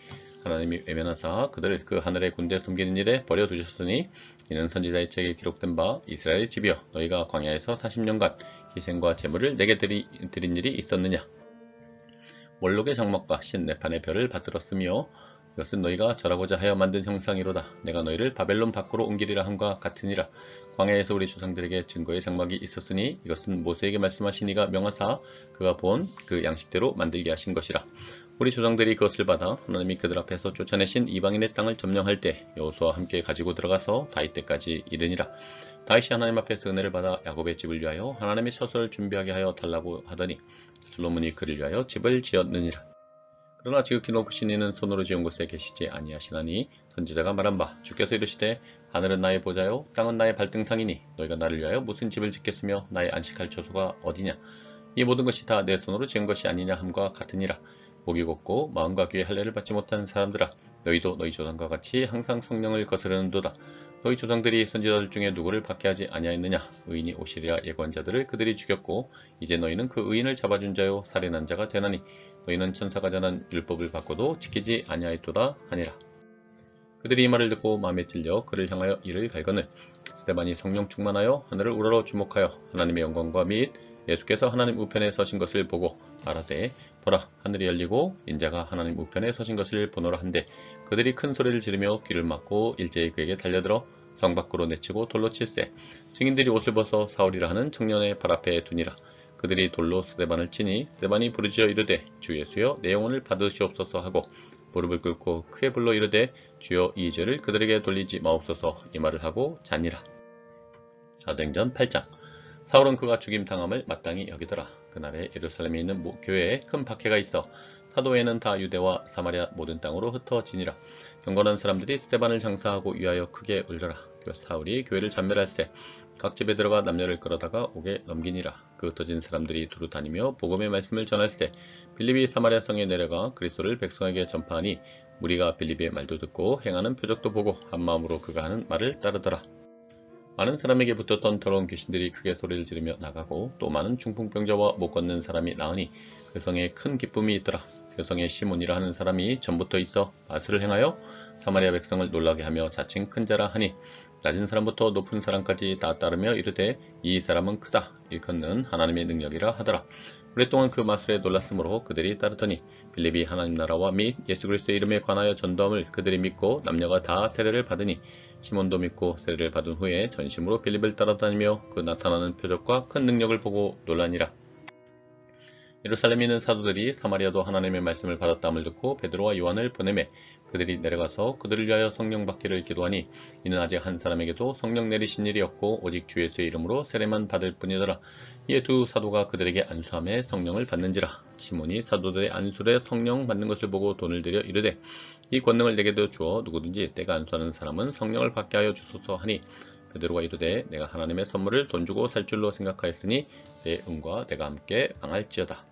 하나님이 외면하사 그들을 그 하늘의 군대에 숨기는 일에 버려두셨으니 이는 선지자의 책에 기록된 바 이스라엘의 집이여 너희가 광야에서 40년간 희생과 제물을 내게 드린 일이 있었느냐. 몰록의 장막과 신내판의 별을 받들었으며 이것은 너희가 절하고자 하여 만든 형상이로다. 내가 너희를 바벨론 밖으로 옮기리라 함과 같으니라. 광야에서 우리 조상들에게 증거의 장막이 있었으니 이것은 모세에게 말씀하신 이가 명하사 그가 본 그 양식대로 만들게 하신 것이라. 우리 조상들이 그것을 받아 하나님이 그들 앞에서 쫓아내신 이방인의 땅을 점령할 때 여호수아와 함께 가지고 들어가서 다윗 때까지 이르니라. 다윗이 하나님 앞에서 은혜를 받아 야곱의 집을 위하여 하나님의 처소를 준비하게 하여 달라고 하더니 솔로몬이 그를 위하여 집을 지었느니라. 그러나 지극히 높으신 이는 손으로 지은 곳에 계시지 아니하시나니 선지자가 말한 바 주께서 이르시되 하늘은 나의 보좌요 땅은 나의 발등상이니 너희가 나를 위하여 무슨 집을 짓겠으며 나의 안식할 처소가 어디냐. 이 모든 것이 다 내 손으로 지은 것이 아니냐 함과 같으니라. 목이 곱고 마음과 귀에 할례를 받지 못한 사람들아 너희도 너희 조상과 같이 항상 성령을 거스르는도다. 너희 조상들이 선지자들 중에 누구를 박해하지 아니하였느냐. 의인이 오시리라 예고한 자들을 그들이 죽였고 이제 너희는 그 의인을 잡아준 자요 살인한 자가 되나니 너희는 천사가 전한 율법을 받고도 지키지 아니하였도다 하니라. 그들이 이 말을 듣고 마음에 찔려 그를 향하여 이를 갈거늘 스데반이 성령 충만하여 하늘을 우러러 주목하여 하나님의 영광과 및 예수께서 하나님 우편에 서신 것을 보고 말하되 보라 하늘이 열리고 인자가 하나님 우편에 서신 것을 보노라 한데 그들이 큰 소리를 지르며 귀를 막고 일제히 그에게 달려들어 성 밖으로 내치고 돌로 칠세. 증인들이 옷을 벗어 사울이라 하는 청년의 발 앞에 두니라. 그들이 돌로 스데반을 치니 스데반이 부르짖어 이르되 주 예수여 내 영혼을 받으시옵소서 하고 무릎을 꿇고 크게 불러 이르되 주여 이 죄를 그들에게 돌리지 마옵소서 이 말을 하고 자니라. 사도행전 8장. 사울은 그가 죽임당함을 마땅히 여기더라. 그날에 예루살렘에 있는 교회에 큰 박해가 있어 사도회는 다 유대와 사마리아 모든 땅으로 흩어지니라. 경건한 사람들이 스데반을 장사하고 위하여 크게 울더라. 사울이 교회를 전멸할세 각 집에 들어가 남녀를 끌어다가 옥에 넘기니라. 그 흩어진 사람들이 두루 다니며 복음의 말씀을 전할세 빌립이 사마리아 성에 내려가 그리스도를 백성에게 전파하니 무리가 빌립의 말도 듣고 행하는 표적도 보고 한마음으로 그가 하는 말을 따르더라. 많은 사람에게 붙었던 더러운 귀신들이 크게 소리를 지르며 나가고 또 많은 중풍병자와 못 걷는 사람이 나으니 그 성에 큰 기쁨이 있더라. 그 성에 시몬이라 하는 사람이 전부터 있어 마술을 행하여 사마리아 백성을 놀라게 하며 자칭 큰 자라 하니 낮은 사람부터 높은 사람까지 다 따르며 이르되 이 사람은 크다 일컫는 하나님의 능력이라 하더라. 오랫동안 그 마술에 놀랐으므로 그들이 따르더니 빌립이 하나님 나라와 및 예수 그리스도의 이름에 관하여 전도함을 그들이 믿고 남녀가 다 세례를 받으니 시몬도 믿고 세례를 받은 후에 전심으로 빌립을 따라다니며 그 나타나는 표적과 큰 능력을 보고 놀라니라. 예루살렘에 있는 사도들이 사마리아도 하나님의 말씀을 받았다함을 듣고 베드로와 요한을 보내매 그들이 내려가서 그들을 위하여 성령 받기를 기도하니 이는 아직 한 사람에게도 성령 내리신 일이 없고 오직 주 예수의 이름으로 세례만 받을 뿐이더라. 이에 두 사도가 그들에게 안수함에 성령을 받는지라. 시몬이 사도들의 안수에 성령 받는 것을 보고 돈을 들여 이르되 이 권능을 내게도 주어 누구든지 때가 안수하는 사람은 성령을 받게 하여 주소서 하니 베드로가 이르되 내가 하나님의 선물을 돈 주고 살 줄로 생각하였으니 내 은과 내가 함께 당할지어다.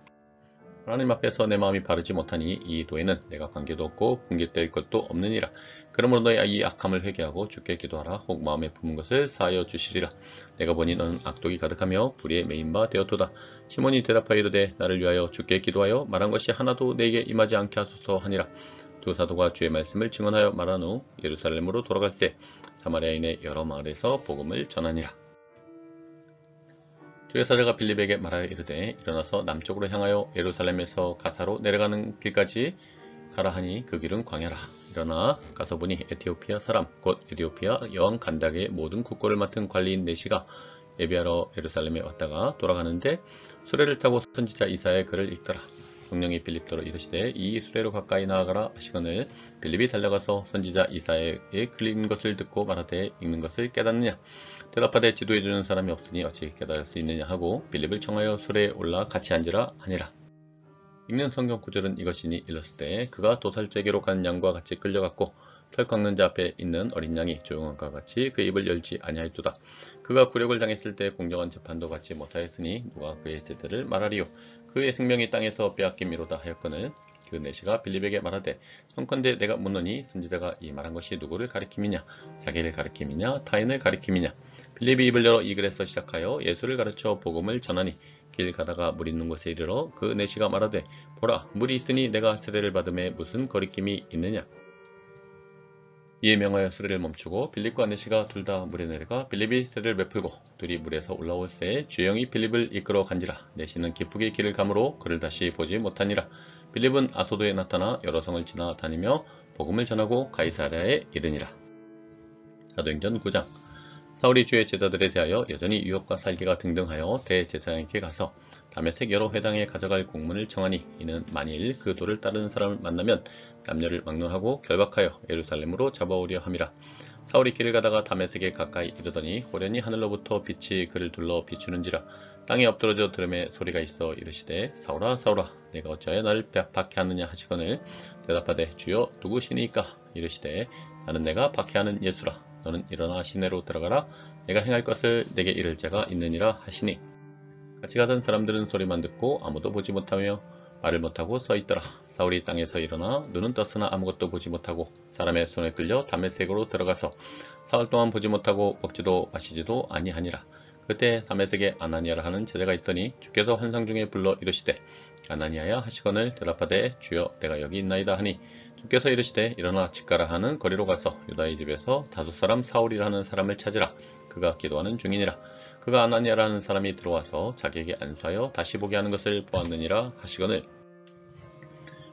하나님 앞에서 내 마음이 바르지 못하니 이 도에는 내가 관계도 없고 분깃될 것도 없느니라. 그러므로 너희 이 악함을 회개하고 주께 기도하라. 혹 마음에 품은 것을 사하여 주시리라. 내가 보니 너는 악독이 가득하며 불의에 매인 바 되었도다. 시몬이 대답하여 이르되 나를 위하여 주께 기도하여 말한 것이 하나도 내게 임하지 않게 하소서 하니라. 두 사도가 주의 말씀을 증언하여 말한 후 예루살렘으로 돌아갈새 사마리아인의 여러 마을에서 복음을 전하니라. 주의 사자가 빌립에게 말하여 이르되 일어나서 남쪽으로 향하여 예루살렘에서 가사로 내려가는 길까지 가라 하니 그 길은 광야라. 일어나 가서 보니 에티오피아 사람 곧 에티오피아 여왕 간닥의 모든 국고를 맡은 관리인 네시가 예비하러 예루살렘에 왔다가 돌아가는데 수레를 타고 선지자 이사야의 글을 읽더라. 성령이 빌립더러 이르시되 이 수레로 가까이 나아가라 하시거늘 빌립이 달려가서 선지자 이사야의 글 읽는 것을 듣고 말하되 읽는 것을 깨닫느냐. 대답하되 지도해주는 사람이 없으니 어찌 깨달을 수 있느냐 하고 빌립을 청하여 수레에 올라 같이 앉으라 하니라. 읽는 성경 구절은 이것이니 일렀을 때 그가 도살죄기로 간 양과 같이 끌려갔고 털 깎는 자 앞에 있는 어린 양이 조용한 것과 같이 그 입을 열지 아니하였도다. 그가 굴욕을 당했을 때 공정한 재판도 받지 못하였으니 누가 그의 세대를 말하리요. 그의 생명이 땅에서 빼앗김이로다 하였거늘 그 내시가 빌립에게 말하되 청컨대 내가 묻노니 선지자가 이 말한 것이 누구를 가리킴이냐 자기를 가리킴이냐 타인을 가리킴이냐. 빌립이 입을 열어 이 글에서 시작하여 예수를 가르쳐 복음을 전하니 길 가다가 물 있는 곳에 이르러 그 내시가 말하되 보라 물이 있으니 내가 세례를 받음에 무슨 거리낌이 있느냐. 이에 명하여 수레를 멈추고 빌립과 내시가 둘 다 물에 내려가 빌립이 세례를 베풀고 둘이 물에서 올라올새 주영이 빌립을 이끌어 간지라. 내시는 기쁘게 길을 가므로 그를 다시 보지 못하니라. 빌립은 아소도에 나타나 여러 성을 지나 다니며 복음을 전하고 가이사랴에 이르니라. 사도행전 9장. 사울이 주의 제자들에 대하여 여전히 유혹과 살기가 등등하여 대제사장에게 가서 다메섹 여러 회당에 가져갈 공문을 청하니 이는 만일 그 도를 따르는 사람을 만나면 남녀를 막론하고 결박하여 예루살렘으로 잡아오려 함이라. 사울이 길을 가다가 다메섹에 가까이 이르더니 호련히 하늘로부터 빛이 그를 둘러 비추는지라. 땅에 엎드러져 들음에 소리가 있어 이르시되 사울아 사울아 내가 어찌하여 나를 박해하느냐 하시거늘 대답하되 주여 누구시니까 이르시되 나는 내가 박해하는 예수라. 너는 일어나 시내로 들어가라. 내가 행할 것을 내게 이를 자가 있느니라 하시니 같이 가던 사람들은 소리만 듣고 아무도 보지 못하며 말을 못하고 서 있더라. 사울이 땅에서 일어나 눈은 떴으나 아무것도 보지 못하고 사람의 손에 끌려 다메섹으로 들어가서 사흘 동안 보지 못하고 먹지도 마시지도 아니하니라. 그때 다메섹에 아나니아라 하는 제자가 있더니 주께서 환상 중에 불러 이르시되 아나니아야 하시거늘 대답하되 주여 내가 여기 있나이다 하니 주께서 이르시되 일어나 집가라 하는 거리로 가서 유다의 집에서 다섯 사람 사울이라 하는 사람을 찾으라. 그가 기도하는 중이니라. 그가 아나니아라는 사람이 들어와서 자기에게 안수하여 다시 보게 하는 것을 보았느니라 하시거늘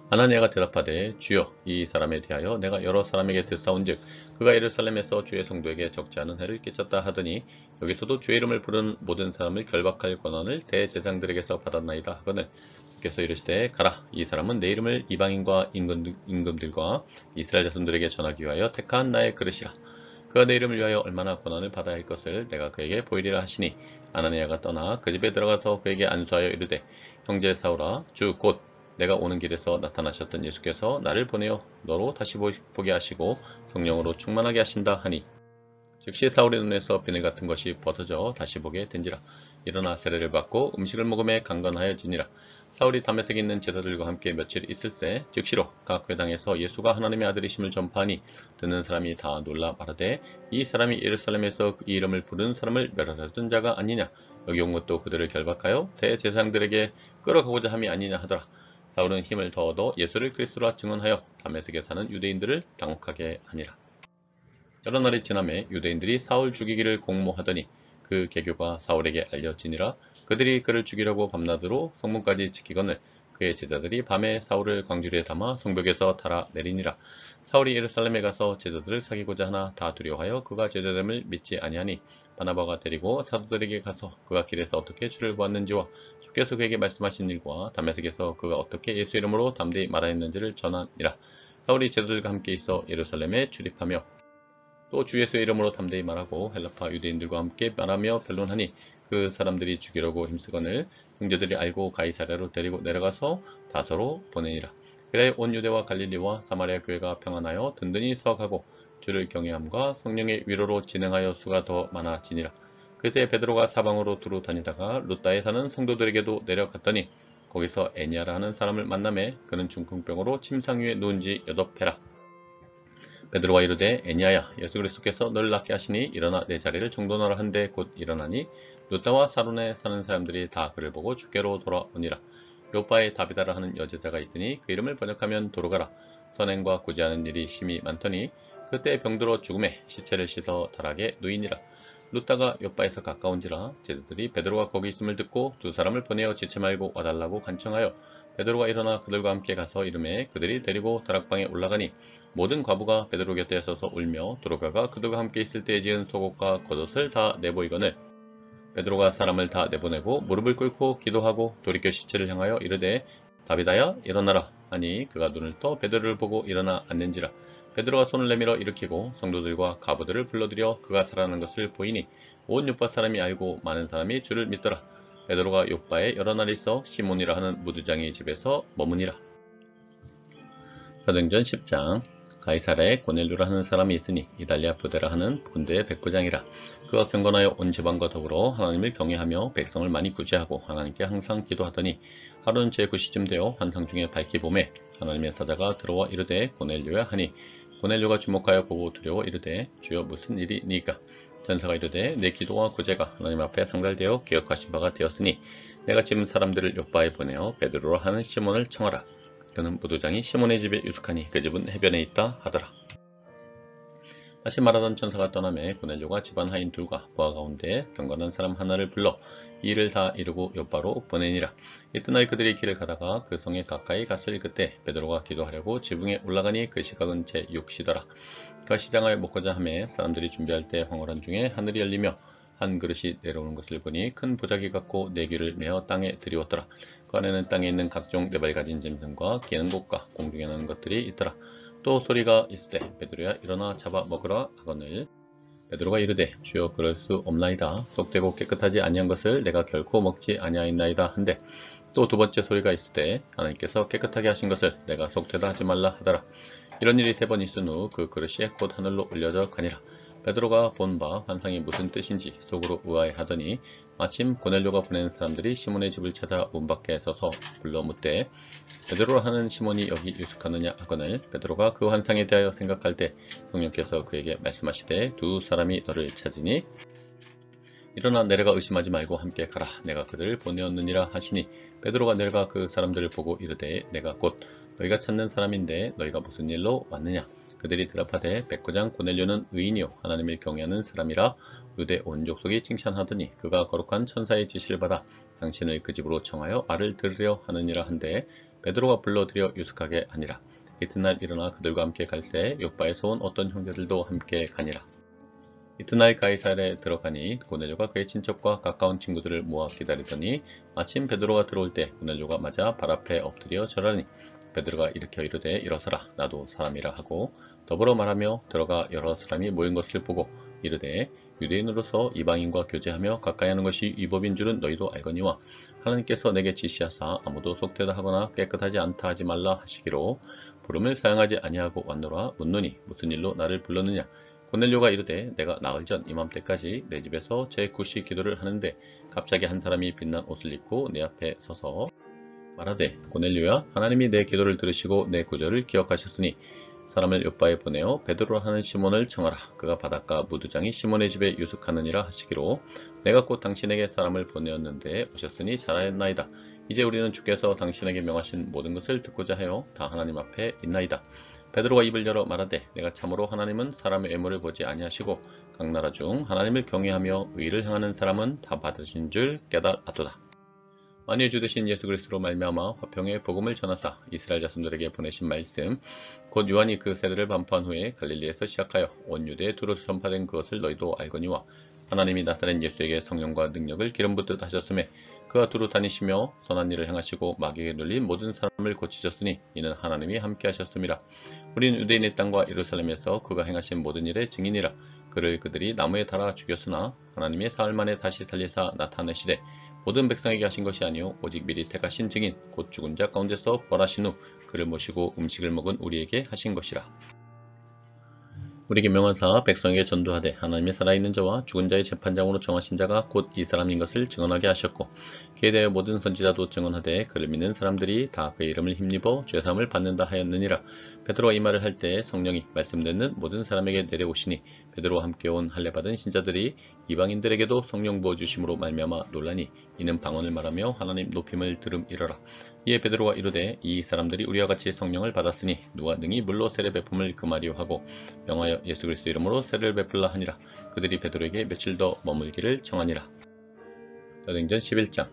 아나니아가 대답하되 주여 이 사람에 대하여 내가 여러 사람에게 듣사온즉 그가 예루살렘에서 주의 성도에게 적지 않은 해를 끼쳤다 하더니 여기서도 주의 이름을 부르는 모든 사람을 결박할 권한을 대제사장들에게서 받았나이다 하거늘 주께서 이르시되 가라. 이 사람은 내 이름을 이방인과 임금들과 이스라엘 자손들에게 전하기 위하여 택한 나의 그릇이라. 그가 내 이름을 위하여 얼마나 권한을 받아야 할 것을 내가 그에게 보이리라 하시니 아나니아가 떠나 그 집에 들어가서 그에게 안수하여 이르되 형제 사울아 주 곧 내가 오는 길에서 나타나셨던 예수께서 나를 보내어 너로 다시 보게 하시고 성령으로 충만하게 하신다 하니 즉시 사울의 눈에서 비늘 같은 것이 벗어져 다시 보게 된지라. 일어나 세례를 받고 음식을 먹음에 강건하여지니라. 사울이 다메섹에 있는 제자들과 함께 며칠 있을새 즉시로 각 회당에서 예수가 하나님의 아들이심을 전파하니 듣는 사람이 다 놀라 말하되 이 사람이 예루살렘에서 이 이름을 부르는 사람을 멸하려던 자가 아니냐. 여기 온 것도 그들을 결박하여 대제사장들에게 끌어가고자 함이 아니냐 하더라. 사울은 힘을 더 얻어 예수를 그리스도라 증언하여 다메섹에 사는 유대인들을 당혹하게 하니라. 여러 날이 지남에 유대인들이 사울 죽이기를 공모하더니 그 계교가 사울에게 알려지니라. 그들이 그를 죽이려고 밤낮으로 성문까지 지키거늘 그의 제자들이 밤에 사울을 광주리에 담아 성벽에서 달아 내리니라. 사울이 예루살렘에 가서 제자들을 사귀고자 하나 다 두려워하여 그가 제자됨을 믿지 아니하니 바나바가 데리고 사도들에게 가서 그가 길에서 어떻게 주를 보았는지와 주께서 그에게 말씀하신 일과 다메섹에서 그가 어떻게 예수 이름으로 담대히 말하였는지를 전하니라. 사울이 제자들과 함께 있어 예루살렘에 출입하며 또 주 예수의 이름으로 담대히 말하고 헬라파 유대인들과 함께 말하며 변론하니 그 사람들이 죽이려고 힘쓰거늘 형제들이 알고 가이사랴로 데리고 내려가서 다소로 보내니라. 그래 온 유대와 갈릴리와 사마리아 교회가 평안하여 든든히 서가고 주를 경외함과 성령의 위로로 진행하여 수가 더 많아지니라. 그때 베드로가 사방으로 두루 다니다가 루다에 사는 성도들에게도 내려갔더니 거기서 애니아라 하는 사람을 만나매 그는 중풍병으로 침상 위에 누운 지 8해라. 베드로가 이르되 애니아야 예수 그리스도께서 너를 낫게 하시니 일어나 내 자리를 정돈하라 한데 곧 일어나니 루다와 사론에 사는 사람들이 다 그를 보고 주께로 돌아오니라. 요바에 다비다라 하는 여제자가 있으니 그 이름을 번역하면 도로가라. 선행과 구제하는 일이 심히 많더니 그때 병들어 죽음에 시체를 씻어 다락에 누이니라. 루다가 요바에서 가까운지라 제자들이 베드로가 거기 있음을 듣고 두 사람을 보내어 지체 말고 와달라고 간청하여 베드로가 일어나 그들과 함께 가서 이름에 그들이 데리고 다락방에 올라가니 모든 과부가 베드로 곁에 서서 울며 도로가가 그들과 함께 있을 때 지은 속옷과 겉옷을 다 내보이거늘 베드로가 사람을 다 내보내고 무릎을 꿇고 기도하고 돌이켜 시체를 향하여 이르되 다비다야 일어나라 하니 그가 눈을 떠 베드로를 보고 일어나 앉는지라. 베드로가 손을 내밀어 일으키고 성도들과 가부들을 불러들여 그가 살아난 것을 보이니 온 요파 사람이 알고 많은 사람이 주를 믿더라. 베드로가 요빠에 여러 날 있어 시몬이라 하는 무두장의 집에서 머무니라. 사도행전 10장. 가이사랴에 고넬료라 하는 사람이 있으니 이달리아 부대라 하는 군대의 백부장이라. 그가 경건하여 온 지방과 더불어 하나님을 경외하며 백성을 많이 구제하고 하나님께 항상 기도하더니 하루는 제9시쯤 되어 환상 중에 밝히 보매 하나님의 사자가 들어와 이르되 고넬료야 하니 고넬료가 주목하여 보고 두려워 이르되 주여 무슨 일이니까. 전사가 이르되 내 기도와 구제가 하나님 앞에 상달되어 기억하신 바가 되었으니 내가 지금 사람들을 요빠에 보내어 베드로라 하는 시몬을 청하라. 그는 무도장이 시몬의 집에 유숙하니 그 집은 해변에 있다 하더라. 다시 말하던 천사가 떠나매 고넬료가 집안 하인 둘과 부하 가운데 경건한 사람 하나를 불러 이 일을 다 이루고 요빠로 보내니라. 이튿날 그들이 길을 가다가 그 성에 가까이 갔을 그때 베드로가 기도하려고 지붕에 올라가니 그 시각은 제6시더라. 그가 시장을 먹고자 하매 사람들이 준비할 때 황홀한 중에 하늘이 열리며 한 그릇이 내려오는 것을 보니 큰 보자기 같고 네 귀를 메어 땅에 들이웠더라. 그 안에는 땅에 있는 각종 네발 가진 짐승과 기는 곳과 공중에 나는 것들이 있더라. 또 소리가 있으되 베드로야 일어나 잡아 먹으라 하거늘 베드로가 이르되 주여 그럴 수 없나이다. 속되고 깨끗하지 아니한 것을 내가 결코 먹지 아니하였나이다 한데 또 두 번째 소리가 있으되 하나님께서 깨끗하게 하신 것을 내가 속되다 하지 말라 하더라. 이런 일이 3번 있은 후 그 그릇이 곧 하늘로 올려져 가니라. 베드로가 본 바 환상이 무슨 뜻인지 속으로 의아해하더니 마침 고넬료가 보낸 사람들이 시몬의 집을 찾아 문 밖에 서서 불러 묻되 베드로라 하는 시몬이 여기 유숙하느냐 하거늘 베드로가 그 환상에 대하여 생각할 때 성령께서 그에게 말씀하시되 두 사람이 너를 찾으니 일어나 내려가 의심하지 말고 함께 가라. 내가 그들을 보내었느니라 하시니 베드로가 내려가 그 사람들을 보고 이르되 내가 곧 너희가 찾는 사람인데 너희가 무슨 일로 왔느냐. 그들이 대답하되 백부장 고넬료는 의인이요 하나님을 경외하는 사람이라 유대 온 족속이 칭찬하더니 그가 거룩한 천사의 지시를 받아 당신을 그 집으로 청하여 말을 들으려 하느니라 한데 베드로가 불러들여 유숙하게 하니라. 이튿날 일어나 그들과 함께 갈새 요빠에서 온 어떤 형제들도 함께 가니라. 이튿날 가이사랴에 들어가니 고넬료가 그의 친척과 가까운 친구들을 모아 기다리더니 마침 베드로가 들어올 때 고넬료가 맞아 발 앞에 엎드려 절하니 베드로가 일으켜 이르되 일어서라 나도 사람이라 하고 더불어 말하며 들어가 여러 사람이 모인 것을 보고 이르되 유대인으로서 이방인과 교제하며 가까이 하는 것이 위법인 줄은 너희도 알거니와 하나님께서 내게 지시하사 아무도 속되다 하거나 깨끗하지 않다 하지 말라 하시기로 부름을 사용하지 아니하고 왔노라. 묻노니 무슨 일로 나를 불렀느냐. 고넬료가 이르되 내가 나흘 전 이맘때까지 내 집에서 제9시 기도를 하는데 갑자기 한 사람이 빛난 옷을 입고 내 앞에 서서 말하되 고넬료야 하나님이 내 기도를 들으시고 내 구절을 기억하셨으니 사람을 요빠에 보내어 베드로라 하는 시몬을 청하라. 그가 바닷가 무두장이 시몬의 집에 유숙하느니라 하시기로 내가 곧 당신에게 사람을 보내었는데 오셨으니 잘하였나이다. 이제 우리는 주께서 당신에게 명하신 모든 것을 듣고자 하여 다 하나님 앞에 있나이다. 베드로가 입을 열어 말하되 내가 참으로 하나님은 사람의 외모를 보지 아니하시고 각 나라 중 하나님을 경외하며 의를 행하는 사람은 다 받으신 줄 깨달았도다. 만유의 주 되신 예수 그리스도로 말미암아 화평의 복음을 전하사 이스라엘 자손들에게 보내신 말씀 곧 요한이 그 세례를 반포한 후에 갈릴리에서 시작하여 온 유대에 두루 전파된 그것을 너희도 알거니와 하나님이 나타낸 예수에게 성령과 능력을 기름 붓듯 하셨음에 그가 두루 다니시며 선한 일을 행하시고 마귀에게 눌린 모든 사람을 고치셨으니 이는 하나님이 함께 하셨음이라. 우리는 유대인의 땅과 예루살렘에서 그가 행하신 모든 일의 증인이라. 그를 그들이 나무에 달아 죽였으나 하나님의 사흘 만에 다시 살리사 나타내시되 모든 백성에게 하신 것이 아니요 오직 미리 택하신 증인 곧 죽은 자 가운데서 벌하신 후 그를 모시고 음식을 먹은 우리에게 하신 것이라. 우리에게 명하사 백성에게 전도하되 하나님의 살아있는 자와 죽은 자의 재판장으로 정하신 자가 곧 이 사람인 것을 증언하게 하셨고 그에 대하여 모든 선지자도 증언하되 그를 믿는 사람들이 다 그의 이름을 힘입어 죄사함을 받는다 하였느니라. 베드로가 이 말을 할 때 성령이 말씀 듣는 모든 사람에게 내려오시니 베드로와 함께 온 할례받은 신자들이 이방인들에게도 성령 부어주심으로 말미암아 놀라니 이는 방언을 말하며 하나님 높임을 들음이러라. 이에 베드로가 이르되 이 사람들이 우리와 같이 성령을 받았으니 누가 능히 물로 세례 베품을 금하리요 하고 명하여 예수 그리스도 이름으로 세례를 베풀라 하니라. 그들이 베드로에게 며칠 더 머물기를 청하니라. 사도행전 11장.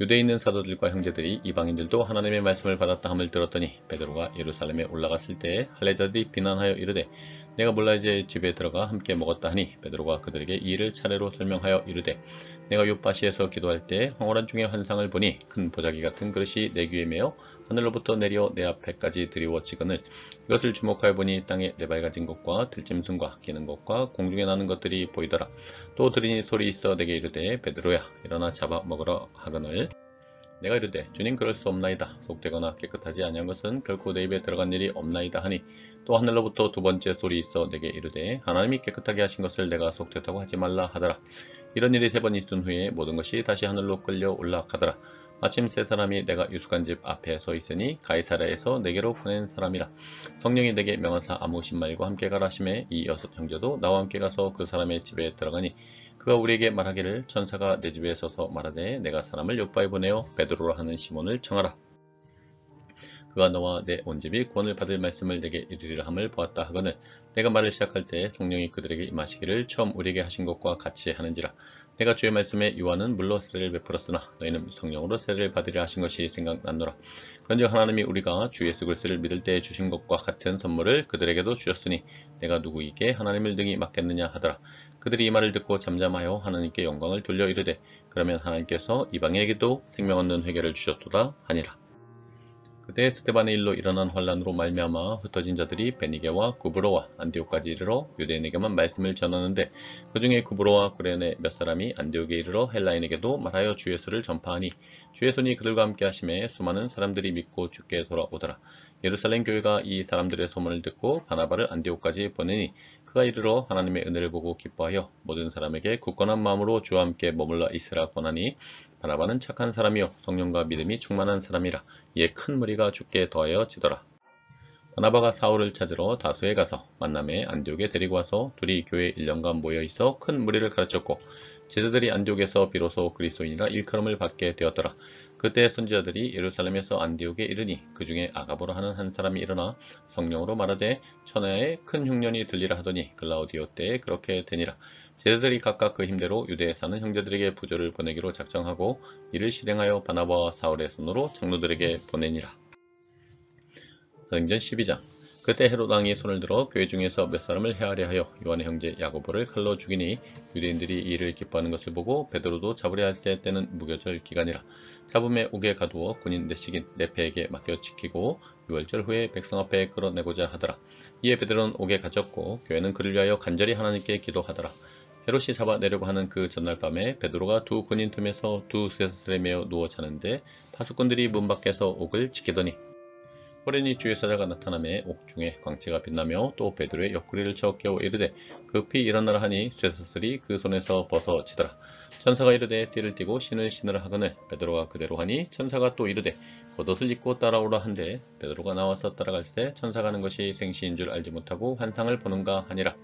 유대에 있는 사도들과 형제들이 이방인들도 하나님의 말씀을 받았다 함을 들었더니 베드로가 예루살렘에 올라갔을 때 할례자들이 비난하여 이르되 내가 몰라 이제 집에 들어가 함께 먹었다 하니 베드로가 그들에게 이 일을 차례로 설명하여 이르되 내가 욥바시에서 기도할 때 황홀한 중에 환상을 보니 큰 보자기 같은 그릇이 내 귀에 매어 하늘로부터 내려 내 앞에까지 드리워지거늘 이것을 주목하여 보니 땅에 네발가진 것과 들짐승과 기는 것과 공중에 나는 것들이 보이더라. 또 들으니 소리 있어 내게 이르되 베드로야 일어나 잡아 먹으라 하거늘 내가 이르되 주님 그럴 수 없나이다. 속되거나 깨끗하지 아니한 것은 결코 내 입에 들어간 일이 없나이다 하니 또 하늘로부터 두 번째 소리 있어 내게 이르되 하나님이 깨끗하게 하신 것을 내가 속되다고 하지 말라 하더라. 이런 일이 세 번 있은 후에 모든 것이 다시 하늘로 끌려 올라가더라. 마침 세 사람이 내가 유숙한 집 앞에 서 있으니 가이사랴에서 내게로 보낸 사람이라. 성령이 내게 명하사 아무 신말과 함께 가라 하시매 이 여섯 형제도 나와 함께 가서 그 사람의 집에 들어가니 그가 우리에게 말하기를 천사가 내 집에 서서 말하되 내가 사람을 요바에 보내어 베드로라 하는 시몬을 청하라. 그가 너와 내 온 집이 구원을 받을 말씀을 내게 이르리라 함을 보았다 하거늘 내가 말을 시작할 때 성령이 그들에게 임하시기를 처음 우리에게 하신 것과 같이 하는지라. 내가 주의 말씀에 요한은 물로 세례를 베풀었으나 너희는 성령으로 세례를 받으려 하신 것이 생각났노라. 그런즉 하나님이 우리가 주 예수 그리스도를 믿을 때 주신 것과 같은 선물을 그들에게도 주셨으니 내가 누구에게 하나님을 능히 맡겠느냐 하더라. 그들이 이 말을 듣고 잠잠하여 하나님께 영광을 돌려 이르되 그러면 하나님께서 이방인에게도 생명 얻는 회개를 주셨도다 하니라. 그때 스데반의 일로 일어난 환란으로 말미암아 흩어진 자들이 베니게와 구브로와 안디옥까지 이르러 유대인에게만 말씀을 전하는데 그 중에 구브로와 구레네 몇 사람이 안디옥에 이르러 헬라인에게도 말하여 주 예수를 전파하니 주의 손이 그들과 함께 하심에 수많은 사람들이 믿고 주께 돌아오더라. 예루살렘 교회가 이 사람들의 소문을 듣고 바나바를 안디옥까지 보내니 그가 이르러 하나님의 은혜를 보고 기뻐하여 모든 사람에게 굳건한 마음으로 주와 함께 머물러 있으라 권하니 바나바는 착한 사람이요 성령과 믿음이 충만한 사람이라. 이에 큰 무리가 주께 더하여 지더라. 바나바가 사울을 찾으러 다소에 가서 만남에 안디옥에 데리고 와서 둘이 교회 1년간 모여 있어 큰 무리를 가르쳤고 제자들이 안디옥에서 비로소 그리스도인이라 일컬음을 받게 되었더라. 그때 선지자들이 예루살렘에서 안디옥에 이르니 그 중에 아가보라 하는 한 사람이 일어나 성령으로 말하되 천하에 큰 흉년이 들리라 하더니 글라우디오 때에 그렇게 되니라. 제자들이 각각 그 힘대로 유대에 사는 형제들에게 부조를 보내기로 작정하고 이를 실행하여 바나바와 사울의 손으로 장로들에게 보내니라. 사도행전 12장. 그때 헤롯 왕이 손을 들어 교회 중에서 몇 사람을 해하려 하여 요한의 형제 야고보를 칼로 죽이니 유대인들이 이 일을 기뻐하는 것을 보고 베드로도 잡으려 할 때는 무교절 기간이라. 잡음에 옥에 가두어 군인 내식인 네페에게 맡겨 지키고 6월절 후에 백성 앞에 끌어내고자 하더라. 이에 베드로는 옥에 갇혔고 교회는 그를 위하여 간절히 하나님께 기도하더라. 헤롯이 잡아내려고 하는 그 전날 밤에 베드로가 두 군인 틈에서 두 쇠사슬에 매어 누워 자는데 파수꾼들이 문 밖에서 옥을 지키더니 호련히 주의 사자가 나타나매 옥중에 광채가 빛나며 또 베드로의 옆구리를 쳐 깨워 이르되 급히 일어나라 하니 쇠사슬이 그 손에서 벗어지더라. 천사가 이르되 띠를 띠고 신을 신으라 하거늘 베드로가 그대로 하니 천사가 또 이르되 겉옷을 입고 따라오라 한데 베드로가 나와서 따라갈새 천사가 하는 것이 생시인 줄 알지 못하고 환상을 보는가 하니라.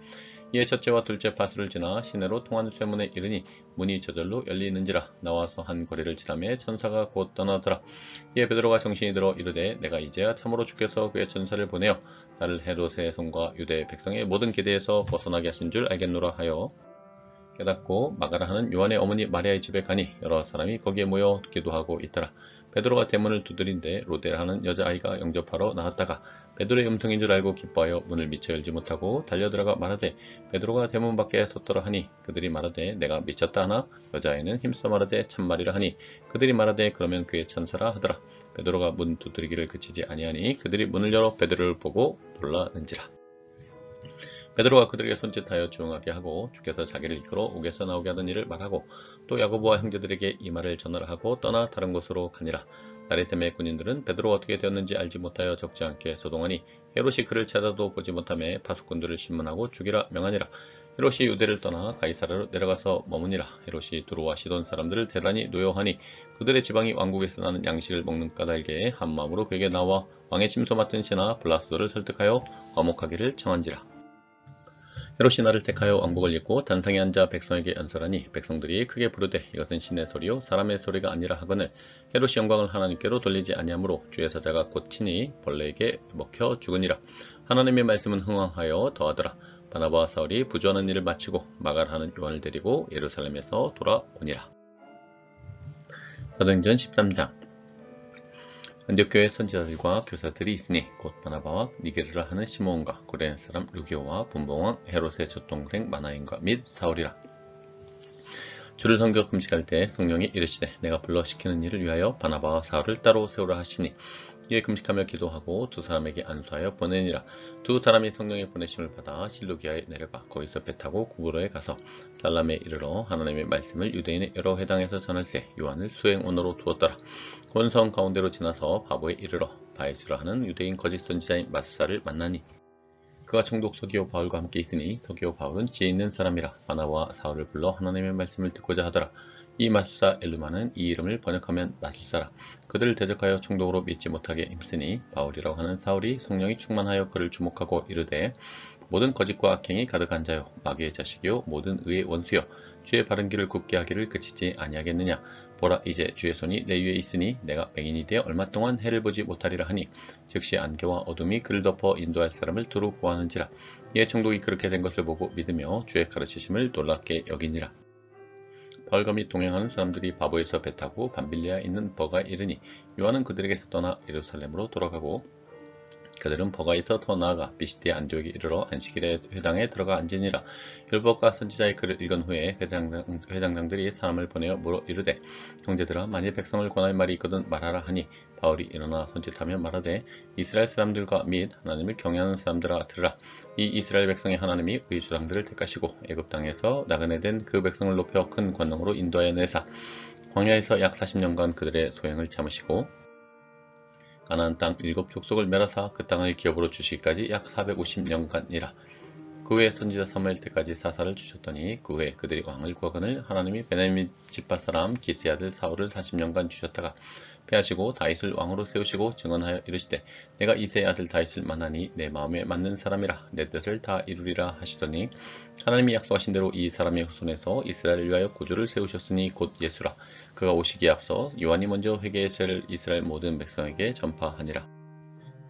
이에 첫째와 둘째 파수를 지나 시내로 통한 쇠문에 이르니 문이 저절로 열리는지라. 나와서 한 거리를 지나매 천사가 곧 떠나더라. 이에 베드로가 정신이 들어 이르되 내가 이제야 참으로 주께서 그의 천사를 보내어 나를 헤롯의 손과 유대 백성의 모든 기대에서 벗어나게 하신 줄 알겠노라 하여 깨닫고 마가라 하는 요한의 어머니 마리아의 집에 가니 여러 사람이 거기에 모여 기도하고 있더라. 베드로가 대문을 두드린데 로데라 하는 여자아이가 영접하러 나왔다가 베드로의 음성인 줄 알고 기뻐하여 문을 미처 열지 못하고 달려들어가 말하되 베드로가 대문 밖에 섰더라 하니 그들이 말하되 내가 미쳤다 하나 여자아이는 힘써 말하되 참말이라 하니 그들이 말하되 그러면 그의 천사라 하더라. 베드로가 문 두드리기를 그치지 아니하니 그들이 문을 열어 베드로를 보고 놀라는지라. 베드로가 그들에게 손짓하여 조용하게 하고 주께서 자기를 이끌어 옥에서 나오게 하던 일을 말하고 또 야고보와 형제들에게 이 말을 전하라 하고 떠나 다른 곳으로 가니라. 나리샘의 군인들은 베드로가 어떻게 되었는지 알지 못하여 적지 않게 소동하니 헤롯이 그를 찾아도 보지 못하며 파수꾼들을 신문하고 죽이라 명하니라. 헤롯이 유대를 떠나 가이사랴로 내려가서 머무니라. 헤롯이 두로와 시돈 사람들을 대단히 노여하니 그들의 지방이 왕국에서 나는 양식을 먹는 까닭에 한마음으로 그에게 나와 왕의 침소 맡은 신하 블라스도를 설득하여 화목하기를 청한지라. 헤롯이 나를 택하여 왕복을 입고 단상에 앉아 백성에게 연설하니 백성들이 크게 부르되 이것은 신의 소리요 사람의 소리가 아니라 하거늘 헤롯이 영광을 하나님께로 돌리지 아니하므로 주의 사자가 곧 친히 벌레에게 먹혀 죽으니라. 하나님의 말씀은 흥황하여 더하더라. 바나바와 사울이 부조하는 일을 마치고 마가라 하는 요한을 데리고 예루살렘에서 돌아오니라. 사도행전 13장. 안디옥교회 선지자들과 교사들이 있으니 곧 바나바와 니게르라 하는 시몬과 구레네 사람 루기오와 분봉왕 헤롯의 젖동생 마나인과 및 사울이라. 주를 섬겨 금식할 때 성령이 이르시되 내가 불러 시키는 일을 위하여 바나바와 사울을 따로 세우라 하시니 이에 금식하며 기도하고 두 사람에게 안수하여 보내니라. 두 사람이 성령의 보내심을 받아 실루기아에 내려가 거기서 배 타고 구브로에 가서 살람에 이르러 하나님의 말씀을 유대인의 여러 회당에서 전할세 요한을 수행원으로 두었더라. 권성 가운데로 지나서 바보에 이르러 바에스라 하는 유대인 거짓 선지자인 마수사를 만나니 그가 총독 서기오 바울과 함께 있으니 서기오 바울은 지혜 있는 사람이라 바나바와 사울을 불러 하나님의 말씀을 듣고자 하더라. 이 마수사 엘루마는 이 이름을 번역하면 마수사라. 그들을 대적하여 총독으로 믿지 못하게 힘쓰니 바울이라고 하는 사울이 성령이 충만하여 그를 주목하고 이르되 모든 거짓과 악행이 가득한 자요 마귀의 자식이요 모든 의의 원수요 주의 바른 길을 굽게 하기를 그치지 아니하겠느냐. 보라 이제 주의 손이 내 위에 있으니 내가 맹인이 되어 얼마 동안 해를 보지 못하리라 하니 즉시 안개와 어둠이 그를 덮어 인도할 사람을 두루 구하는지라. 이에 총독이 그렇게 된 것을 보고 믿으며 주의 가르치심을 놀랍게 여기니라. 바울과 및 동행하는 사람들이 바보에서 배 타고 밤빌리아에 있는 버가에 이르니 요한은 그들에게서 떠나 예루살렘으로 돌아가고 그들은 버가에서 더 나아가 비시디아 안디옥에 이르러 안식일에 회당에 들어가 앉으니라. 율법과 선지자의 글을 읽은 후에 회당장들이 사람을 보내어 물어 이르되 형제들아 만일 백성을 권할 말이 있거든 말하라 하니 바울이 일어나 손짓하며 말하되 이스라엘 사람들과 및 하나님을 경외하는 사람들아 들으라. 이 이스라엘 백성의 하나님이 우리 조상들을 택하시고 애굽 땅에서 나그네 된 그 백성을 높여 큰 권능으로 인도하여 내사 광야에서 약 40년간 그들의 소행을 참으시고 가나안 땅 7족속을 멸하사 그 땅을 기업으로 주시기까지 약 450년간이라. 그 후에 선지자 사무엘 때까지 사사를 주셨더니 그 후에 그들이 왕을 구하거늘 하나님이 베냐민 집파 사람 기스의 아들 사울을 40년간 주셨다가 패하시고 다윗을 왕으로 세우시고 증언하여 이르시되 내가 이새의 아들 다윗을 만나니 내 마음에 맞는 사람이라 내 뜻을 다 이루리라 하시더니 하나님이 약속하신 대로 이 사람의 후손에서 이스라엘을 위하여 구주를 세우셨으니 곧 예수라. 그가 오시기에 앞서 요한이 먼저 회개의 세를 이스라엘 모든 백성에게 전파하니라.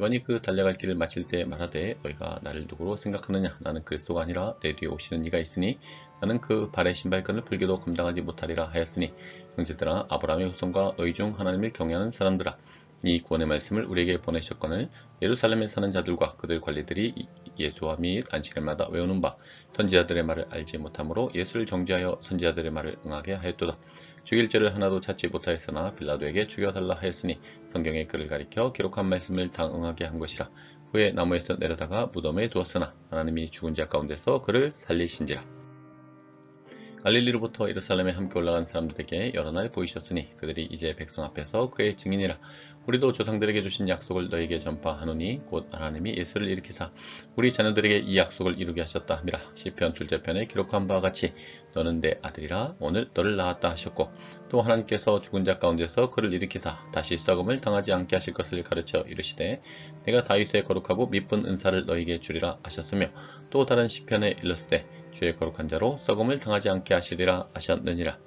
요한이 그 달려갈 길을 마칠 때 말하되 너희가 나를 누구로 생각하느냐. 나는 그리스도가 아니라 내 뒤에 오시는 이가 있으니 나는 그 발의 신발끈을 풀기도 감당하지 못하리라 하였으니 형제들아 아브라함의 후손과 너희 중 하나님을 경외하는 사람들아 이 구원의 말씀을 우리에게 보내셨거늘 예루살렘에 사는 자들과 그들 관리들이 예수와 및 안식일마다 외우는 바 선지자들의 말을 알지 못하므로 예수를 정죄하여 선지자들의 말을 응하게 하였도다. 죽일 죄를 하나도 찾지 못하였으나 빌라도에게 죽여달라 하였으니 성경에 그를 가리켜 기록한 말씀을 다 응하게 한 것이라. 후에 나무에서 내려다가 무덤에 두었으나 하나님이 죽은 자 가운데서 그를 살리신지라. 갈릴리로부터 예루살렘에 함께 올라간 사람들에게 여러 날 보이셨으니 그들이 이제 백성 앞에서 그의 증인이라. 우리도 조상들에게 주신 약속을 너에게 전파하노니 곧 하나님이 예수를 일으키사 우리 자녀들에게 이 약속을 이루게 하셨다 함이라. 시편 둘째편에 기록한 바와 같이 너는 내 아들이라 오늘 너를 낳았다 하셨고 또 하나님께서 죽은 자 가운데서 그를 일으키사 다시 썩음을 당하지 않게 하실 것을 가르쳐 이르시되 내가 다윗의 거룩하고 미쁜 은사를 너에게 주리라 하셨으며 또 다른 시편에 일렀으되 주의 거룩한 자로 썩음을 당하지 않게 하시리라 하셨느니라.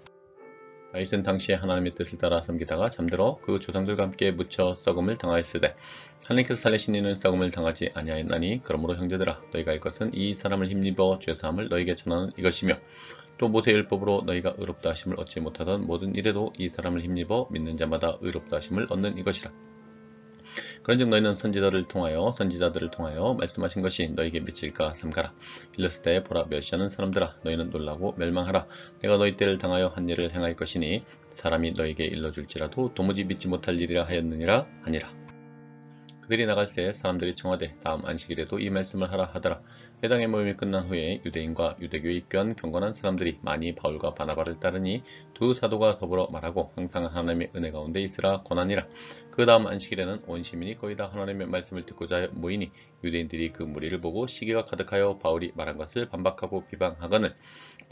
다윗은 당시에 하나님의 뜻을 따라 섬기다가 잠들어 그 조상들과 함께 묻혀 썩음을 당하였으되 하나님께서 살리신 이는 썩음을 당하지 아니하였나니 그러므로 형제들아 너희가 알 것은 이 사람을 힘입어 죄사함을 너희에게 전하는 이것이며 또 모세의 율법으로 너희가 의롭다 하심을 얻지 못하던 모든 일에도 이 사람을 힘입어 믿는 자마다 의롭다 하심을 얻는 이것이라. 그런즉 너희는 선지자들을 통하여 말씀하신 것이 너희에게 미칠까 삼가라. 일렀을 때 보라 멸시하는 사람들아 너희는 놀라고 멸망하라. 내가 너희 때를 당하여 한 일을 행할 것이니 사람이 너희에게 일러줄지라도 도무지 믿지 못할 일이라 하였느니라 하니라. 그들이 나갈새 사람들이 청하되 다음 안식일에도 이 말씀을 하라 하더라. 회당의 모임이 끝난 후에 유대인과 유대교에 입교한 경건한 사람들이 많이 바울과 바나바를 따르니 두 사도가 더불어 말하고 항상 하나님의 은혜 가운데 있으라 권하니라. 그 다음 안식일에는 온 시민이 거의 다 하나님의 말씀을 듣고자 모이니 유대인들이 그 무리를 보고 시기가 가득하여 바울이 말한 것을 반박하고 비방하거늘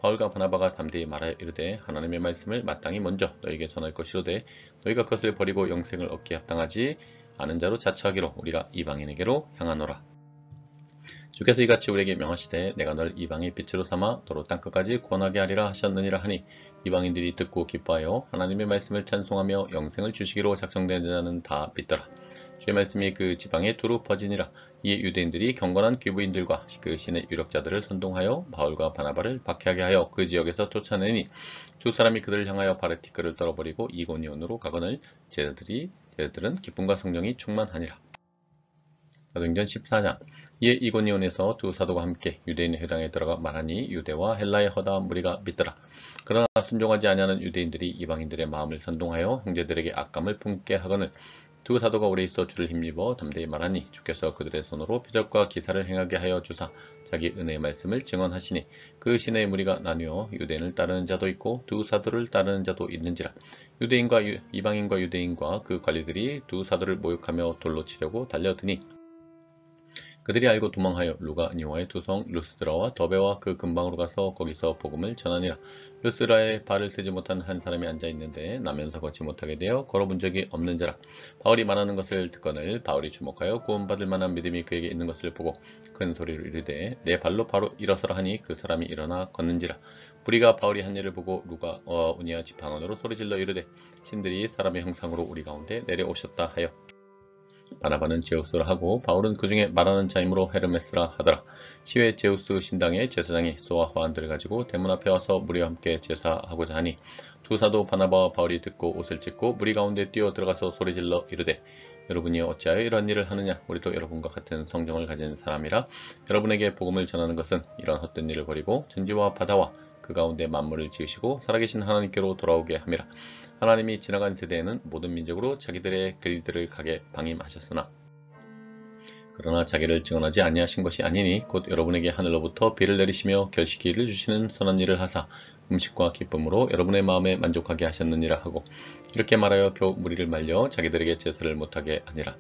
바울과 바나바가 담대히 말하여 이르되 하나님의 말씀을 마땅히 먼저 너희에게 전할 것이로되 너희가 그것을 버리고 영생을 얻기에 합당하지 아는 자로 자처하기로 우리가 이방인에게로 향하노라. 주께서 이같이 우리에게 명하시되 내가 널 이방의 빛으로 삼아 너로 땅끝까지 구원하게 하리라 하셨느니라 하니 이방인들이 듣고 기뻐하여 하나님의 말씀을 찬송하며 영생을 주시기로 작정된 자는 다 믿더라. 주의 말씀이 그 지방에 두루 퍼지니라. 이에 유대인들이 경건한 귀부인들과 그 신의 유력자들을 선동하여 바울과 바나바를 박해하게 하여 그 지역에서 쫓아내니 두 사람이 그들을 향하여 바르티크를 떨어버리고 이고니온으로 가거늘 제자들이 쟤들은 기쁨과 성령이 충만하니라. 사도행전 14장. 이에 이고니온에서 두 사도가 함께 유대인의 회당에 들어가 말하니 유대와 헬라의 허다 무리가 믿더라. 그러나 순종하지 아니하는 유대인들이 이방인들의 마음을 선동하여 형제들에게 악감을 품게 하거늘 두 사도가 오래 있어 주를 힘입어 담대히 말하니 주께서 그들의 손으로 표적과 기사를 행하게 하여 주사 자기 은혜의 말씀을 증언하시니 그 신의 무리가 나뉘어 유대인을 따르는 자도 있고 두 사도를 따르는 자도 있는지라. 유대인과 이방인과 유대인과 그 관리들이 두 사도를 모욕하며 돌로 치려고 달려드니 그들이 알고 도망하여 루가니오의 두 성 루스드라와 더베와 그 근방으로 가서 거기서 복음을 전하니라. 루스드라에 발을 세지 못한 한 사람이 앉아 있는데 나면서 걷지 못하게 되어 걸어본 적이 없는 자라. 바울이 말하는 것을 듣거늘 바울이 주목하여 구원받을 만한 믿음이 그에게 있는 것을 보고 큰 소리로 이르되 내 발로 바로 일어서라 하니 그 사람이 일어나 걷는지라. 무리가 바울이 한 일을 보고 루가니아 지방언으로 소리질러 이르되 신들이 사람의 형상으로 우리 가운데 내려오셨다 하여 바나바는 제우스라 하고 바울은 그 중에 말하는 자이므로 헤르메스라 하더라. 시외 제우스 신당의 제사장이 소와 화환들을 가지고 대문 앞에 와서 무리와 함께 제사하고자 하니 두 사도 바나바와 바울이 듣고 옷을 찢고 무리 가운데 뛰어 들어가서 소리질러 이르되 여러분이 어찌하여 이런 일을 하느냐. 우리도 여러분과 같은 성정을 가진 사람이라 여러분에게 복음을 전하는 것은 이런 헛된 일을 버리고 천지와 바다와 그 가운데 만물을 지으시고 살아계신 하나님께로 돌아오게 함이라. 하나님이 지나간 세대에는 모든 민족으로 자기들의 길들을 가게 방임하셨으나 그러나 자기를 증언하지 아니하신 것이 아니니 곧 여러분에게 하늘로부터 비를 내리시며 결식기를 주시는 선한 일을 하사 음식과 기쁨으로 여러분의 마음에 만족하게 하셨느니라 하고 이렇게 말하여 겨우 무리를 말려 자기들에게 제사를 못하게 하니라.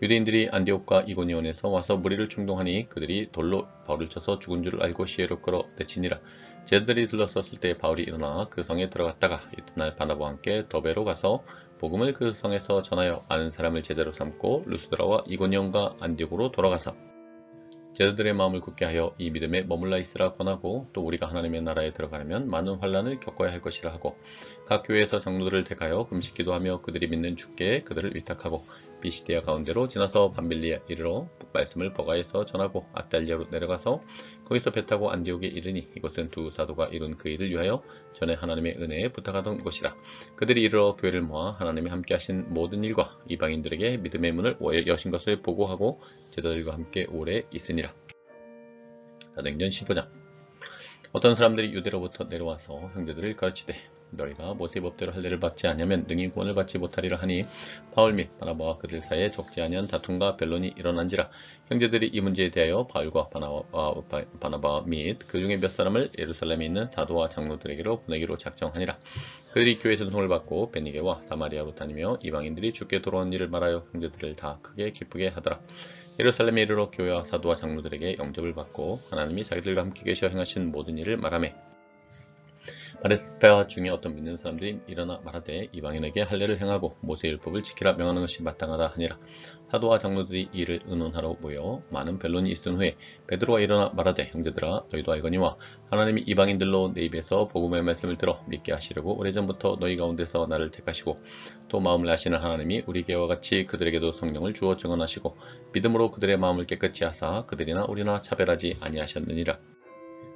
유대인들이 안디옥과 이고니온에서 와서 무리를 충동하니 그들이 돌로 바울을 쳐서 죽은 줄 알고 시외로 끌어 내치니라. 제자들이 들러섰을 때 바울이 일어나 그 성에 들어갔다가 이튿날 바나바와 함께 더베로 가서 복음을 그 성에서 전하여 많은 사람을 제자로 삼고 루스드라와 이고니온과 안디옥으로 돌아가서 제자들의 마음을 굳게 하여 이 믿음에 머물러 있으라 권하고 또 우리가 하나님의 나라에 들어가려면 많은 환난을 겪어야 할 것이라 하고 각 교회에서 장로들을 택하여 금식 기도하며 그들이 믿는 주께 그들을 위탁하고 비시디아 가운데로 지나서 밤빌리에 이르러 말씀을 버가에서 전하고 아달리아로 내려가서 거기서 배 타고 안디옥에 이르니 이곳은 두 사도가 이룬 그 일을 위하여 전에 하나님의 은혜에 부탁하던 곳이라. 그들이 이르러 교회를 모아 하나님이 함께 하신 모든 일과 이방인들에게 믿음의 문을 여신 것을 보고하고 제자들과 함께 오래 있으니라. 사도행전 15장. 어떤 사람들이 유대로부터 내려와서 형제들을 가르치되 너희가 모세의 법대로 할례를 받지 아니하면 능히 구원을 받지 못하리라 하니 바울 및 바나바와 그들 사이에 적지 아니한 다툼과 변론이 일어난지라. 형제들이 이 문제에 대하여 바울과 바나바 및 그 중에 몇 사람을 예루살렘에 있는 사도와 장로들에게로 보내기로 작정하니라. 그들이 교회 전송을 받고 베니게와 사마리아로 다니며 이방인들이 주께 돌아온 일을 말하여 형제들을 다 크게 기쁘게 하더라. 예루살렘에 이르러 교회와 사도와 장로들에게 영접을 받고 하나님이 자기들과 함께 계셔 행하신 모든 일을 말하매 바리새파 중에 어떤 믿는 사람들이 일어나 말하되 이방인에게 할례를 행하고 모세의 율법을 지키라 명하는 것이 마땅하다 하니라. 사도와 장로들이 이를 의논하러 모여 많은 변론이 있은 후에 베드로가 일어나 말하되 형제들아 너희도 알거니와 하나님이 이방인들로 내 입에서 복음의 말씀을 들어 믿게 하시려고 오래전부터 너희 가운데서 나를 택하시고 또 마음을 아시는 하나님이 우리에게와 같이 그들에게도 성령을 주어 증언하시고 믿음으로 그들의 마음을 깨끗이 하사 그들이나 우리나 차별하지 아니하셨느니라.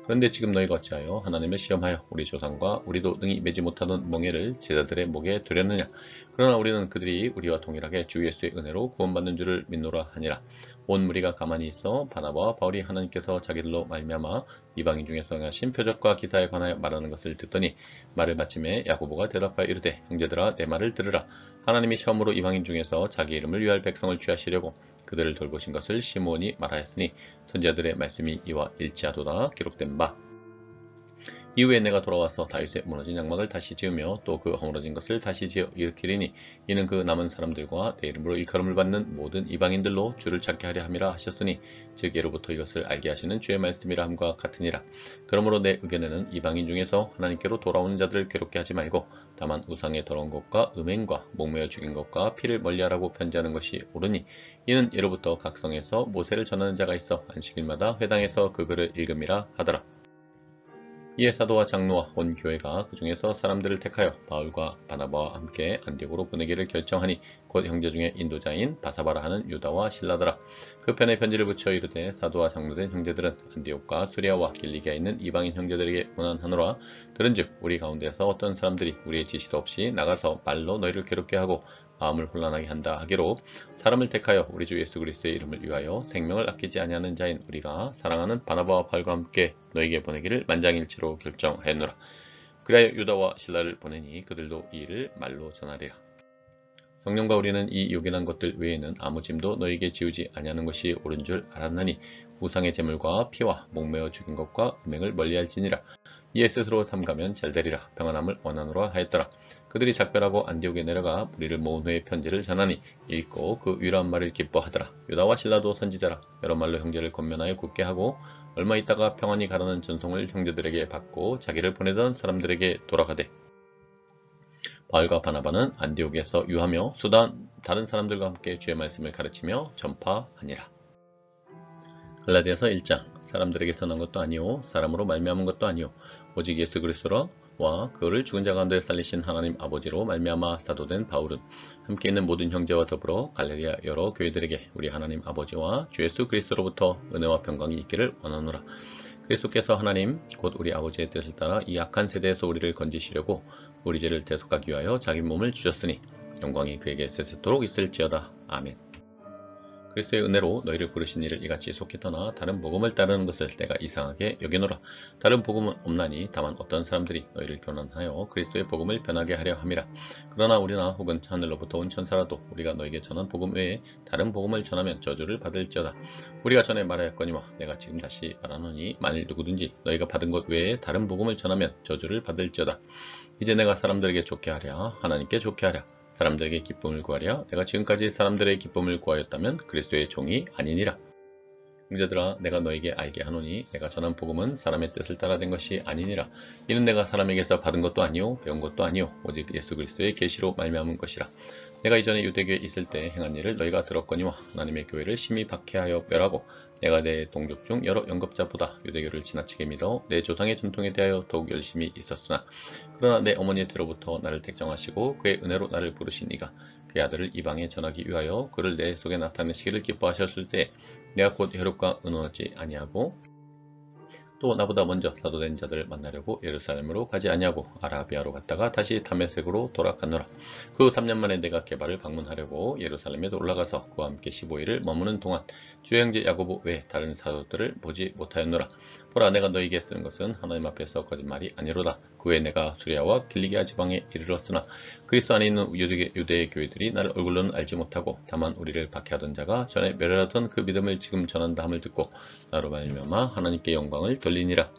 그런데 지금 너희가 어찌하여 하나님을 시험하여 우리 조상과 우리도 능히 매지 못하던 멍에를 제자들의 목에 두렸느냐. 그러나 우리는 그들이 우리와 동일하게 주 예수의 은혜로 구원받는 줄을 믿노라 하니라. 온 무리가 가만히 있어 바나바와 바울이 하나님께서 자기들로 말미암아 이방인 중에서 행하신 표적과 기사에 관하여 말하는 것을 듣더니 말을 마침에 야고보가 대답하여 이르되 형제들아 내 말을 들으라. 하나님이 처음으로 이방인 중에서 자기 이름을 위할 백성을 취하시려고 그들을 돌보신 것을 시므온이 말하였으니 선지자들의 말씀이 이와 일치하도다 기록된 바. 이후에 내가 돌아와서 다윗의 무너진 장막을 다시 지으며 또 그 허물어진 것을 다시 지어 일으키리니 이는 그 남은 사람들과 내 이름으로 일컬음을 받는 모든 이방인들로 주를 찾게 하려 함이라 하셨으니 즉 예로부터 이것을 알게 하시는 주의 말씀이라 함과 같으니라. 그러므로 내 의견에는 이방인 중에서 하나님께로 돌아오는 자들을 괴롭게 하지 말고 다만 우상의 더러운 것과 음행과 목매어 죽인 것과 피를 멀리하라고 편지하는 것이 옳으니 이는 예로부터 각 성에서 모세를 전하는 자가 있어 안식일마다 회당에서 그 글을 읽음이라 하더라. 이에 사도와 장로와 온 교회가 그 중에서 사람들을 택하여 바울과 바나바와 함께 안디옥으로 보내기를 결정하니 곧 형제 중에 인도자인 바사바라 하는 유다와 실라더라. 그 편에 편지를 붙여 이르되 사도와 장로된 형제들은 안디옥과 수리아와 길리기아에 있는 이방인 형제들에게 고난하노라. 들은즉 우리 가운데서 어떤 사람들이 우리의 지시도 없이 나가서 말로 너희를 괴롭게 하고 마음을 혼란하게 한다 하기로 사람을 택하여 우리 주 예수 그리스도의 이름을 위하여 생명을 아끼지 아니하는 자인 우리가 사랑하는 바나바와 바울과 함께 너에게 보내기를 만장일치로 결정하였노라. 그리하여 유다와 실라를 보내니 그들도 이 일을 말로 전하리라. 성령과 우리는 이 요긴한 것들 외에는 아무 짐도 너에게 지우지 아니하는 것이 옳은 줄 알았나니 우상의 제물과 피와 목매어 죽인 것과 음행을 멀리할지니라. 이에 스스로 삼가면 잘되리라. 평안함을 원하노라 하였더라. 그들이 작별하고 안디옥에 내려가 무리를 모은 후에 편지를 전하니 읽고 그 위로한 말을 기뻐하더라. 유다와 실라도 선지자라. 여러 말로 형제를 권면하여 굳게 하고 얼마 있다가 평안히 가라는 전송을 형제들에게 받고 자기를 보내던 사람들에게 돌아가되 바울과 바나바는 안디옥에서 유하며 수단 다른 사람들과 함께 주의 말씀을 가르치며 전파하니라. 갈라디아서 1장. 사람들에게서 난 것도 아니요 사람으로 말미암은 것도 아니요 오직 예수 그리스도와 그를 죽은 자 가운데 살리신 하나님 아버지로 말미암아 사도된 바울은 함께 있는 모든 형제와 더불어 갈라디아 여러 교회들에게 우리 하나님 아버지와 주 예수 그리스도로부터 은혜와 평강이 있기를 원하노라. 그리스도께서 하나님 곧 우리 아버지의 뜻을 따라 이 악한 세대에서 우리를 건지시려고 우리 죄를 대속하기 위하여 자기 몸을 주셨으니 영광이 그에게 세세토록 있을지어다. 아멘. 그리스도의 은혜로 너희를 부르신 이를 이같이 속히 떠나 다른 복음을 따르는 것을 내가 이상하게 여기노라. 다른 복음은 없나니 다만 어떤 사람들이 너희를 교란하여 그리스도의 복음을 변하게 하려 함이라. 그러나 우리나 혹은 하늘로부터 온 천사라도 우리가 너에게 전한 복음 외에 다른 복음을 전하면 저주를 받을지어다. 우리가 전에 말하였거니와 내가 지금 다시 말하노니 만일 누구든지 너희가 받은 것 외에 다른 복음을 전하면 저주를 받을지어다. 이제 내가 사람들에게 좋게 하랴 하나님께 좋게 하랴 사람들에게 기쁨을 구하랴 내가 지금까지 사람들의 기쁨을 구하였다면 그리스도의 종이 아니니라. 형제들아 내가 너에게 알게 하노니 내가 전한 복음은 사람의 뜻을 따라 된 것이 아니니라. 이는 내가 사람에게서 받은 것도 아니요 배운 것도 아니요 오직 예수 그리스도의 계시로 말미암은 것이라. 내가 이전에 유대교에 있을 때 행한 일을 너희가 들었거니와 하나님의 교회를 심히 박해하여 멸하고 내가 내 동족 중 여러 영겁자보다 유대교를 지나치게 믿어 내 조상의 전통에 대하여 더욱 열심히 있었으나 그러나 내 어머니의 뒤로부터 나를 택정하시고 그의 은혜로 나를 부르신 이가 그의 아들을 이방에 전하기 위하여 그를 내 속에 나타내시기를 기뻐하셨을 때 내가 곧 혈육과 의논하지 아니하고 또 나보다 먼저 사도된 자들을 만나려고 예루살렘으로 가지 아니하고 아라비아로 갔다가 다시 다메섹으로 돌아갔노라. 그 3년 만에 내가 게바를 방문하려고 예루살렘에도 올라가서 그와 함께 15일을 머무는 동안 주의 형제 야고보 외 다른 사도들을 보지 못하였노라. 보라 내가 너희에게 쓰는 것은 하나님 앞에서 거짓말이 아니로다. 그 후에 내가 수리아와 길리기아 지방에 이르렀으나 그리스도 안에 있는 유대의 교회들이 나를 얼굴로는 알지 못하고 다만 우리를 박해하던 자가 전에 멸하던 그 믿음을 지금 전한다 함을 듣고 나로 말미암아 하나님께 영광을 돌리니라.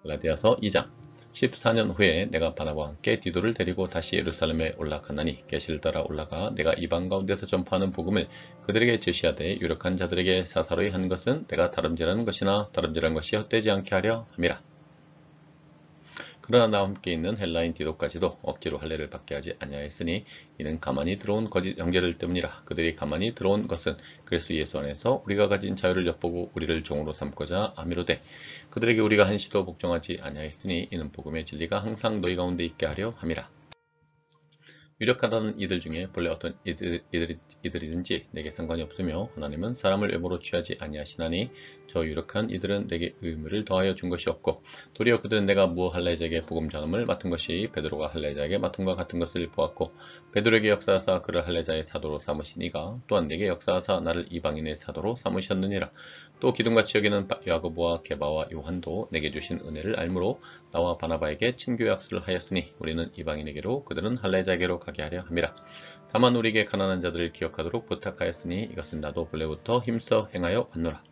갈라디아서 2장. 14년 후에 내가 바나바와 함께 디도를 데리고 다시 예루살렘에 올라가나니 계시를 따라 올라가 내가 이방 가운데서 전파하는 복음을 그들에게 제시하되 유력한 자들에게 사사로이 한 것은 내가 다름질하는 것이나 다름질한 것이 헛되지 않게 하려 함이라. 그러나 나와 함께 있는 헬라인 디도까지도 억지로 할례를 받게 하지 아니하였으니 이는 가만히 들어온 거짓 형제들 때문이라. 그들이 가만히 들어온 것은 그리스도 예수 안에서 우리가 가진 자유를 엿보고 우리를 종으로 삼고자 함이로되 그들에게 우리가 한시도 복종하지 아니하였으니 이는 복음의 진리가 항상 너희 가운데 있게 하려 함이라. 유력하다는 이들 중에 본래 어떤 이들이든지 내게 상관이 없으며 하나님은 사람을 외모로 취하지 아니하시나니 저 유력한 이들은 내게 의무를 더하여 준 것이 없고 도리어 그들은 내가 할례자에게 복음 전함을 맡은 것이 베드로가 할례자에게 맡음과 같은 것을 보았고 베드로에게 역사하사 그를 할례자의 사도로 삼으시니가 또한 내게 역사하사 나를 이방인의 사도로 삼으셨느니라. 또 기둥같이 여기는 야고보와 게바와 요한도 내게 주신 은혜를 알므로 나와 바나바에게 친교 약속을 하였으니 우리는 이방인에게로 그들은 할례자에게로 가게 하려 함이라. 다만 우리에게 가난한 자들을 기억하도록 부탁하였으니 이것은 나도 본래부터 힘써 행하여 왔노라.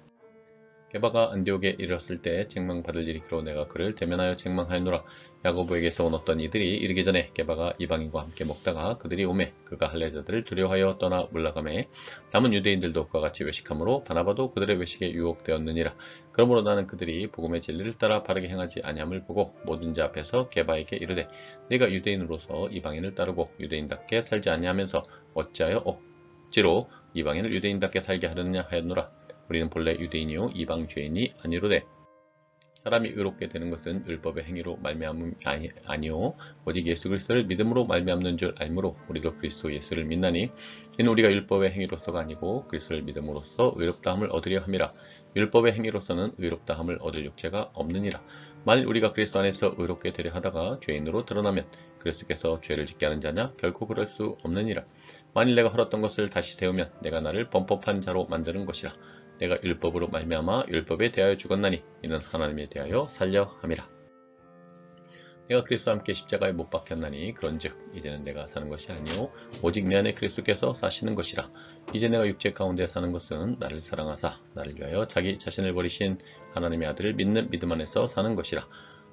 게바가 안디옥에 이르렀을 때 책망받을 일이기로 내가 그를 대면하여 책망하였노라. 야고보에게서 온 어떤 이들이 이르기 전에 게바가 이방인과 함께 먹다가 그들이 오매 그가 할례자들을 두려워하여 떠나 물러가매 남은 유대인들도 그와 같이 외식함으로 바나바도 그들의 외식에 유혹되었느니라. 그러므로 나는 그들이 복음의 진리를 따라 바르게 행하지 아니함을 보고 모든 자 앞에서 게바에게 이르되 네가 유대인으로서 이방인을 따르고 유대인답게 살지 아니하면서 어찌하여 억지로 이방인을 유대인답게 살게 하느냐 하였노라. 우리는 본래 유대인이요 이방 죄인이 아니로되 사람이 의롭게 되는 것은 율법의 행위로 말미암음이 아니요 오직 예수 그리스도를 믿음으로 말미암는 줄 알므로 우리도 그리스도 예수를 믿나니 이는 우리가 율법의 행위로서가 아니고 그리스도를 믿음으로써 의롭다함을 얻으려 함이라. 율법의 행위로서는 의롭다함을 얻을 육체가 없느니라. 만일 우리가 그리스도 안에서 의롭게 되려 하다가 죄인으로 드러나면 그리스도께서 죄를 짓게 하는 자냐? 결코 그럴 수 없느니라. 만일 내가 헐었던 것을 다시 세우면 내가 나를 범법한 자로 만드는 것이라. 내가 율법으로 말미암아 율법에 대하여 죽었나니 이는 하나님에 대하여 살려 함이라. 내가 그리스도와 함께 십자가에 못 박혔나니 그런즉 이제는 내가 사는 것이 아니요 오직 내 안에 그리스도께서 사시는 것이라. 이제 내가 육체 가운데 사는 것은 나를 사랑하사 나를 위하여 자기 자신을 버리신 하나님의 아들을 믿는 믿음 안에서 사는 것이라.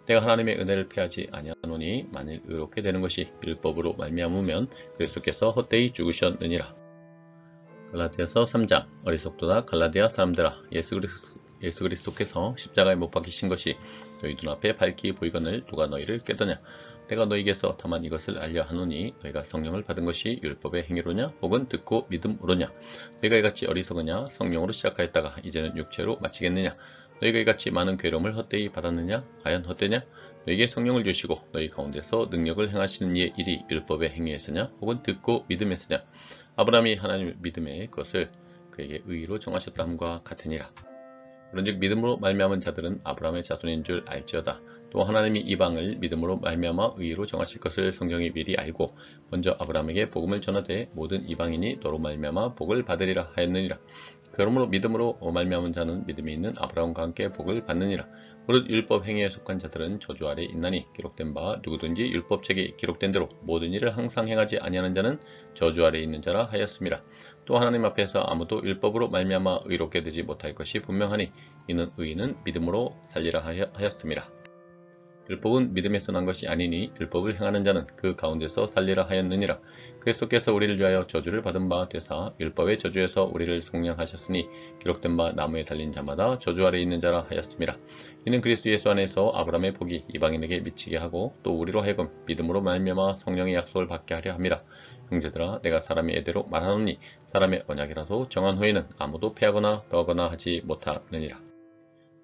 내가 하나님의 은혜를 패하지 아니하노니 만일 의롭게 되는 것이 율법으로 말미암으면 그리스도께서 헛되이 죽으셨느니라. 갈라디아서 3장. 어리석도다 갈라디아 사람들아, 예수 그리스도께서 십자가에 못 박히신 것이 너희 눈앞에 밝히 보이거늘 누가 너희를 깨더냐? 내가 너희에게서 다만 이것을 알려 하노니 너희가 성령을 받은 것이 율법의 행위로냐 혹은 듣고 믿음으로냐? 너희가 이같이 어리석으냐? 성령으로 시작하였다가 이제는 육체로 마치겠느냐? 너희가 이같이 많은 괴로움을 헛되이 받았느냐? 과연 헛되냐? 너희에게 성령을 주시고 너희 가운데서 능력을 행하시는 이의 일이 율법의 행위에서냐 혹은 듣고 믿음에서냐? 아브라함이 하나님을 믿음에 그것을 그에게 의로 정하셨다 함과 같으니라. 그런즉 믿음으로 말미암은 자들은 아브라함의 자손인 줄 알지어다. 또 하나님이 이방을 믿음으로 말미암아 의로 정하실 것을 성경이 미리 알고 먼저 아브라함에게 복음을 전하되 모든 이방인이 너로 말미암아 복을 받으리라 하였느니라. 그러므로 믿음으로 말미암은 자는 믿음이 있는 아브라함과 함께 복을 받느니라. 무릇 율법 행위에 속한 자들은 저주 아래 있나니 기록된 바 누구든지 율법책에 기록된 대로 모든 일을 항상 행하지 아니하는 자는 저주 아래 있는 자라 하였습니다. 또 하나님 앞에서 아무도 율법으로 말미암아 의롭게 되지 못할 것이 분명하니 이는 의인은 믿음으로 살리라 하였습니다. 율법은 믿음에서 난 것이 아니니 율법을 행하는 자는 그 가운데서 살리라 하였느니라. 그리스도께서 우리를 위하여 저주를 받은 바 되사 율법의 저주에서 우리를 속량하셨으니 기록된 바 나무에 달린 자마다 저주 아래 있는 자라 하였습니다. 이는 그리스도 예수 안에서 아브라함의 복이 이방인에게 미치게 하고 또 우리로 하여금 믿음으로 말미암아 성령의 약속을 받게 하려 함이라. 형제들아, 내가 사람의 예대로 말하노니 사람의 언약이라도 정한 후에는 아무도 패하거나 더하거나 하지 못하느니라.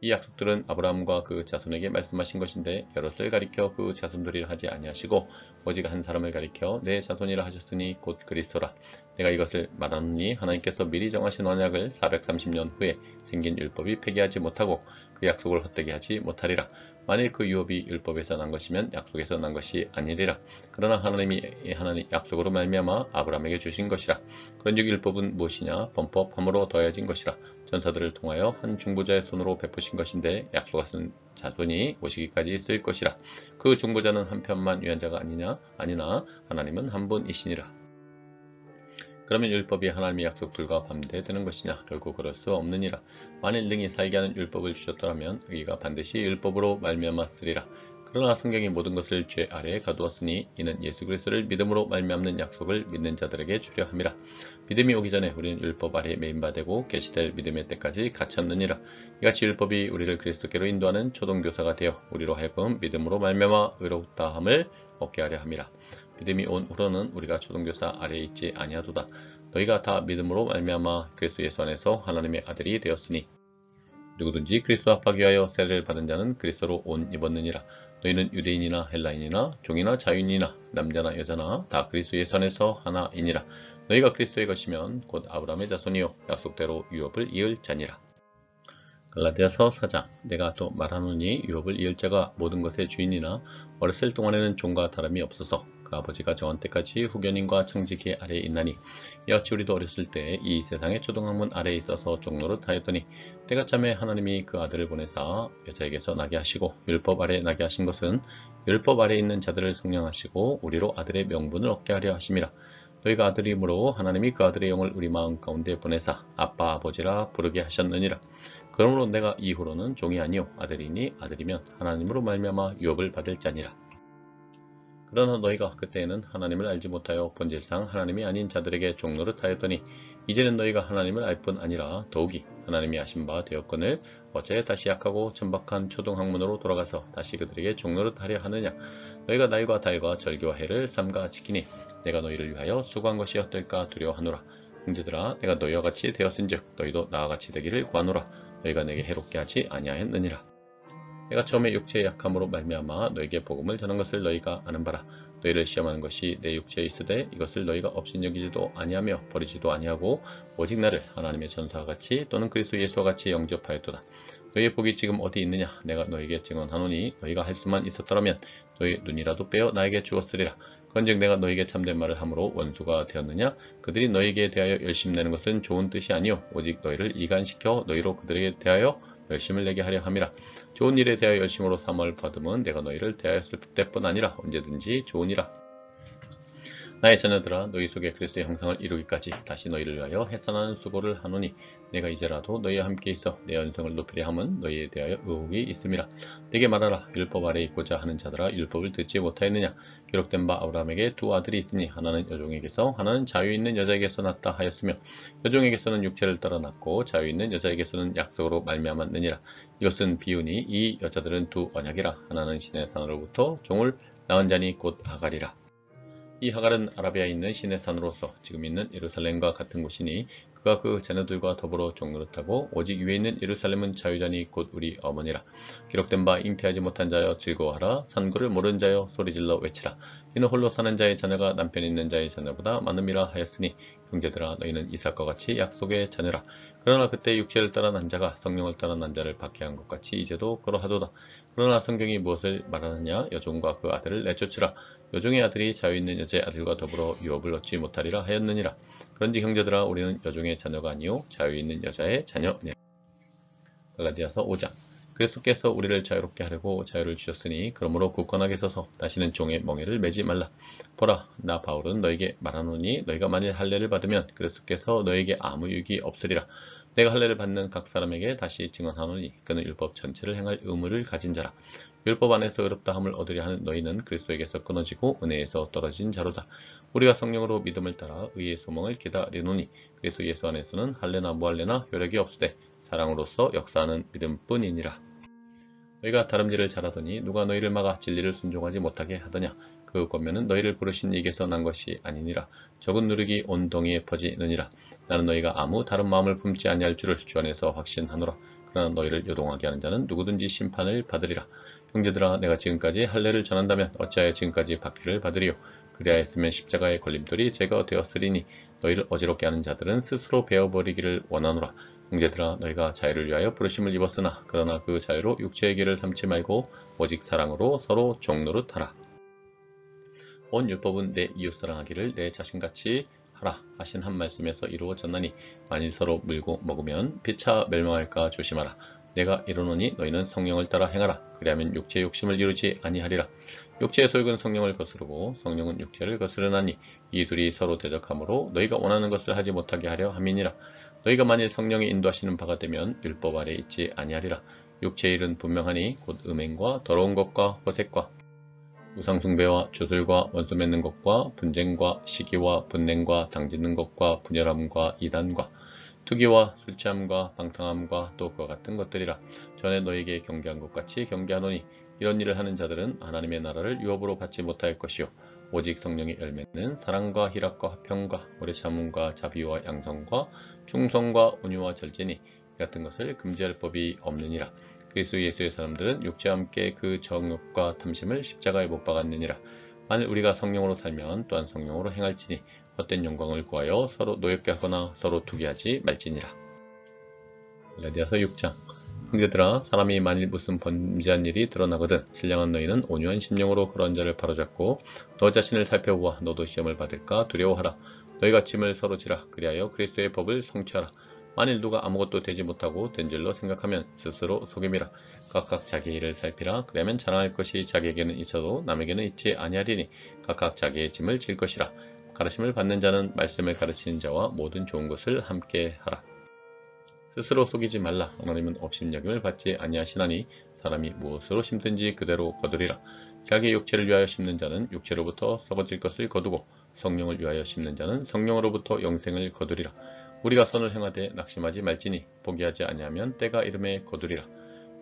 이 약속들은 아브라함과 그 자손에게 말씀하신 것인데 여럿을 가리켜 그 자손들이라 하지 아니하시고 오직 한 사람을 가리켜 내 자손이라 하셨으니 곧 그리스도라. 내가 이것을 말하노니 하나님께서 미리 정하신 언약을 430년 후에 생긴 율법이 폐기하지 못하고 그 약속을 헛되게 하지 못하리라. 만일 그 유업이 율법에서 난 것이면 약속에서 난 것이 아니리라. 그러나 하나님이 약속으로 말미암아 아브라함에게 주신 것이라. 그런즉 율법은 무엇이냐? 범법함으로 더해진 것이라. 전사들을 통하여 한 중보자의 손으로 베푸신 것인데 약속하신 자손이 오시기까지 쓸 것이라. 그 중보자는 한편만 위한 자가 아니냐? 아니나 하나님은 한 분이시니라. 그러면 율법이 하나님의 약속들과 반대되는 것이냐? 결코 그럴 수 없느니라. 만일 능히 살게 하는 율법을 주셨더라면 의가 반드시 율법으로 말미암았으리라. 그러나 성경이 모든 것을 죄 아래에 가두었으니 이는 예수 그리스도를 믿음으로 말미암는 약속을 믿는 자들에게 주려 함이라. 믿음이 오기 전에 우리는 율법 아래에 매인바되고 계시될 믿음의 때까지 갇혔느니라. 이같이 율법이 우리를 그리스도께로 인도하는 초동교사가 되어 우리로 하여금 믿음으로 말미암아 의롭다함을 얻게 하려 함이라. 믿음이 온 후로는 우리가 초동교사 아래에 있지 아니하도다. 너희가 다 믿음으로 말미암아 그리스도 예수 안에서 하나님의 아들이 되었으니 누구든지 그리스도 합하기 위하여 세례를 받은 자는 그리스도로 옷 입었느니라. 너희는 유대인이나 헬라인이나 종이나 자유인이나 남자나 여자나 다 그리스도 예수 안에서 하나이니라. 너희가 그리스도의 것이면 곧 아브라함의 자손이요 약속대로 유업을 이을 자니라. 갈라디아서 4장. 내가 또 말하노니 유업을 이을 자가 모든 것의 주인이나 어렸을 동안에는 종과 다름이 없어서 그 아버지가 정한 때까지 후견인과 청지기 아래에 있나니 이같이 우리도 어렸을 때 이 세상의 초동학문 아래에 있어서 종노릇 하였더니 때가 참에 하나님이 그 아들을 보내사 여자에게서 나게 하시고 율법 아래에 나게 하신 것은 율법 아래에 있는 자들을 속량하시고 우리로 아들의 명분을 얻게 하려 하심이라. 너희가 아들이므로 하나님이 그 아들의 영을 우리 마음 가운데 보내사 아빠 아버지라 부르게 하셨느니라. 그러므로 내가 이후로는 종이 아니요 아들이니 아들이면 하나님으로 말미암아 유업을 받을 자니라. 그러나 너희가 그때에는 하나님을 알지 못하여 본질상 하나님이 아닌 자들에게 종노릇하였더니 이제는 너희가 하나님을 알 뿐 아니라 더욱이 하나님이 아신 바 되었거늘 어째 다시 약하고 천박한 초동학문으로 돌아가서 다시 그들에게 종노릇하려 하느냐. 너희가 날과 달과 절기와 해를 삼가 지키니 내가 너희를 위하여 수고한 것이 어떨까 두려워하노라. 형제들아, 내가 너희와 같이 되었은즉 너희도 나와 같이 되기를 구하노라. 너희가 내게 해롭게 하지 아니하였느니라. 내가 처음에 육체의 약함으로 말미암아 너희에게 복음을 전한 것을 너희가 아는 바라. 너희를 시험하는 것이 내 육체에 있으되 이것을 너희가 업신여기지도 아니하며 버리지도 아니하고 오직 나를 하나님의 전사와 같이 또는 그리스도 예수와 같이 영접하였도다. 너희의 복이 지금 어디 있느냐? 내가 너희에게 증언하노니 너희가 할 수만 있었더라면 너희 눈이라도 빼어 나에게 주었으리라. 그런즉 내가 너희에게 참된 말을 함으로 원수가 되었느냐? 그들이 너희에게 대하여 열심내는 것은 좋은 뜻이 아니요 오직 너희를 이간시켜 너희로 그들에게 대하여 열심을 내게 하려 함이라. 좋은 일에 대하여 열심으로 삼을 받음은 내가 너희를 대하였을 때뿐 아니라 언제든지 좋으니라. 나의 자녀들아 너희 속에 그리스도의 형상을 이루기까지 다시 너희를 위하여 해산하는 수고를 하노니 내가 이제라도 너희와 함께 있어 내 연성을 높이려 함은 너희에 대하여 의혹이 있음이라. 내게 말하라. 율법 아래 있고자 하는 자들아 율법을 듣지 못하였느냐? 기록된 바 아브라함에게 두 아들이 있으니 하나는 여종에게서 하나는 자유 있는 여자에게서 났다 하였으며 여종에게서는 육체를 따라 났고 자유 있는 여자에게서는 약속으로 말미암았느니라. 이것은 비유니 이 여자들은 두 언약이라. 하나는 신의 산으로부터 종을 낳은 자니 곧 하갈이라. 이 하갈은 아라비아에 있는 신의 산으로서 지금 있는 예루살렘과 같은 곳이니 그가 그 자녀들과 더불어 종노릇하고 오직 위에 있는 예루살렘은 자유자니 곧 우리 어머니라. 기록된 바 잉태하지 못한 자여 즐거워하라. 산구를 모르는 자여 소리질러 외치라. 이는 홀로 사는 자의 자녀가 남편 있는 자의 자녀보다 많음이라 하였으니 형제들아 너희는 이삭과 같이 약속의 자녀라. 그러나 그때 육체를 따라 난 자가 성령을 따라 난 자를 박해한 것 같이 이제도 그러하도다. 그러나 성경이 무엇을 말하느냐? 여종과 그 아들을 내쫓으라. 여종의 아들이 자유 있는 여자의 아들과 더불어 유업을 얻지 못하리라 하였느니라. 그런즉 형제들아 우리는 여종의 자녀가 아니요 자유 있는 여자의 자녀니라. 갈라디아서 5장. 그리스도께서 우리를 자유롭게 하려고 자유를 주셨으니 그러므로 굳건하게 서서 다시는 종의 멍에를 매지 말라. 보라 나 바울은 너에게 말하노니 너희가 만일 할례를 받으면 그리스도께서 너에게 아무 유익이 없으리라. 내가 할례를 받는 각 사람에게 다시 증언하노니 그는 율법 전체를 행할 의무를 가진 자라. 율법 안에서 의롭다함을 얻으려 하는 너희는 그리스도에게서 끊어지고 은혜에서 떨어진 자로다. 우리가 성령으로 믿음을 따라 의의 소망을 기다리노니 그리스도 예수 안에서는 할례나 무할례나 효력이 없으되 사랑으로서 역사하는 믿음뿐이니라. 너희가 다름질을 잘하더니 누가 너희를 막아 진리를 순종하지 못하게 하더냐? 그 권면은 너희를 부르신 이에게서 난 것이 아니니라. 적은 누룩이 온 동이에 퍼지느니라. 나는 너희가 아무 다른 마음을 품지 아니할 줄을 주 안에서 확신하노라. 그러나 너희를 요동하게 하는 자는 누구든지 심판을 받으리라. 형제들아 내가 지금까지 할례를 전한다면 어찌하여 지금까지 박해를 받으리요? 그리하였으면 십자가의 걸림돌이 제거 되었으리니 너희를 어지럽게 하는 자들은 스스로 베어버리기를 원하노라. 형제들아 너희가 자유를 위하여 부르심을 입었으나 그러나 그 자유로 육체의 길을 삼지 말고 오직 사랑으로 서로 종노릇하라. 온 율법은 내 이웃 사랑하기를 내 자신같이 하라 하신 한 말씀에서 이루어졌나니 만일 서로 물고 먹으면 피차 멸망할까 조심하라. 내가 이르노니 너희는 성령을 따라 행하라. 그리하면 육체의 욕심을 이루지 아니하리라. 육체의 소욕은 성령을 거스르고 성령은 육체를 거스르나니 이 둘이 서로 대적하므로 너희가 원하는 것을 하지 못하게 하려 함이니라. 너희가 만일 성령이 인도하시는 바가 되면 율법 아래 있지 아니하리라. 육체의 일은 분명하니 곧 음행과 더러운 것과 호색과 우상숭배와 주술과 원수 맺는 것과 분쟁과 시기와 분냉과 당짓는 것과 분열함과 이단과 투기와 술취함과 방탕함과 또 그와 같은 것들이라. 전에 너희에게 경계한 것 같이 경계하노니 이런 일을 하는 자들은 하나님의 나라를 유업으로 받지 못할 것이요 오직 성령의 열매는 사랑과 희락과 화평과 오래 참음과 자비와 양성과 충성과 온유와 절제니 이 같은 것을 금지할 법이 없느니라. 그리스도 예수의 사람들은 육체와 함께 그 정욕과 탐심을 십자가에 못 박았느니라. 만일 우리가 성령으로 살면 또한 성령으로 행할지니 헛된 영광을 구하여 서로 노엽게 하거나 서로 투기하지 말지니라. 갈라디아서 6장. 형제들아 사람이 만일 무슨 범죄한 일이 드러나거든 신령한 너희는 온유한 심령으로 그런 자를 바로잡고 너 자신을 살펴보아 너도 시험을 받을까 두려워하라. 너희가 짐을 서로 지라. 그리하여 그리스도의 법을 성취하라. 만일 누가 아무것도 되지 못하고 된 줄로 생각하면 스스로 속임이라. 각각 자기 일을 살피라. 그러면 자랑할 것이 자기에게는 있어도 남에게는 있지 아니하리니 각각 자기의 짐을 질 것이라. 가르침을 받는 자는 말씀을 가르치는 자와 모든 좋은 것을 함께 하라. 스스로 속이지 말라. 하나님은 업신여김을 받지 아니하시나니 사람이 무엇으로 심든지 그대로 거두리라. 자기 육체를 위하여 심는 자는 육체로부터 썩어질 것을 거두고 성령을 위하여 심는 자는 성령으로부터 영생을 거두리라. 우리가 선을 행하되 낙심하지 말지니 포기하지 아니하면 때가 이름에 거두리라.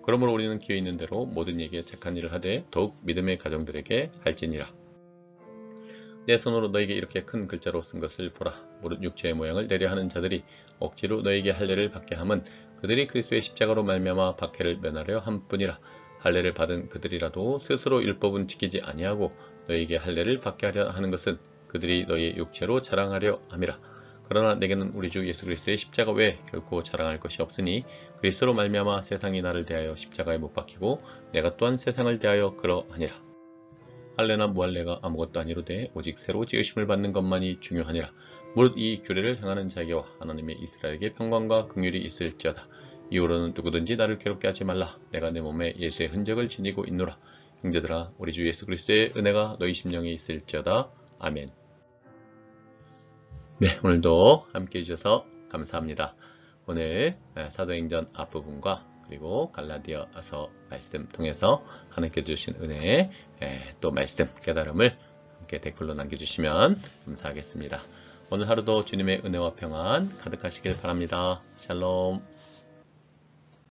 그러므로 우리는 기회 있는 대로 모든 이에게 착한 일을 하되 더욱 믿음의 가정들에게 할지니라. 내 손으로 너에게 이렇게 큰 글자로 쓴 것을 보라. 무릇 육체의 모양을 내려 하는 자들이 억지로 너에게 할례를 받게 함은 그들이 그리스도의 십자가로 말미암아 박해를 면하려 함뿐이라. 할례를 받은 그들이라도 스스로 율법은 지키지 아니하고 너에게 할례를 받게 하려 하는 것은 그들이 너희의 육체로 자랑하려 함이라. 그러나 내게는 우리 주 예수 그리스도의 십자가 외에 결코 자랑할 것이 없으니 그리스도로 말미암아 세상이 나를 대하여 십자가에 못 박히고 내가 또한 세상을 대하여 그러하니라. 할례나 무할례가 아무것도 아니로되 오직 새로 지으심을 받는 것만이 중요하니라. 무릇 이 규례를 행하는 자에게와 하나님의 이스라엘에게 평강과 긍휼이 있을지어다. 이후로는 누구든지 나를 괴롭게 하지 말라. 내가 내 몸에 예수의 흔적을 지니고 있노라. 형제들아, 우리 주 예수 그리스도의 은혜가 너희 심령에 있을지어다. 아멘. 네, 오늘도 함께 해주셔서 감사합니다. 오늘 사도행전 앞부분과 그리고 갈라디아서 말씀 통해서 하나님께 주신 은혜, 또 말씀, 깨달음을 함께 댓글로 남겨주시면 감사하겠습니다. 오늘 하루도 주님의 은혜와 평안 가득하시길 바랍니다. 샬롬.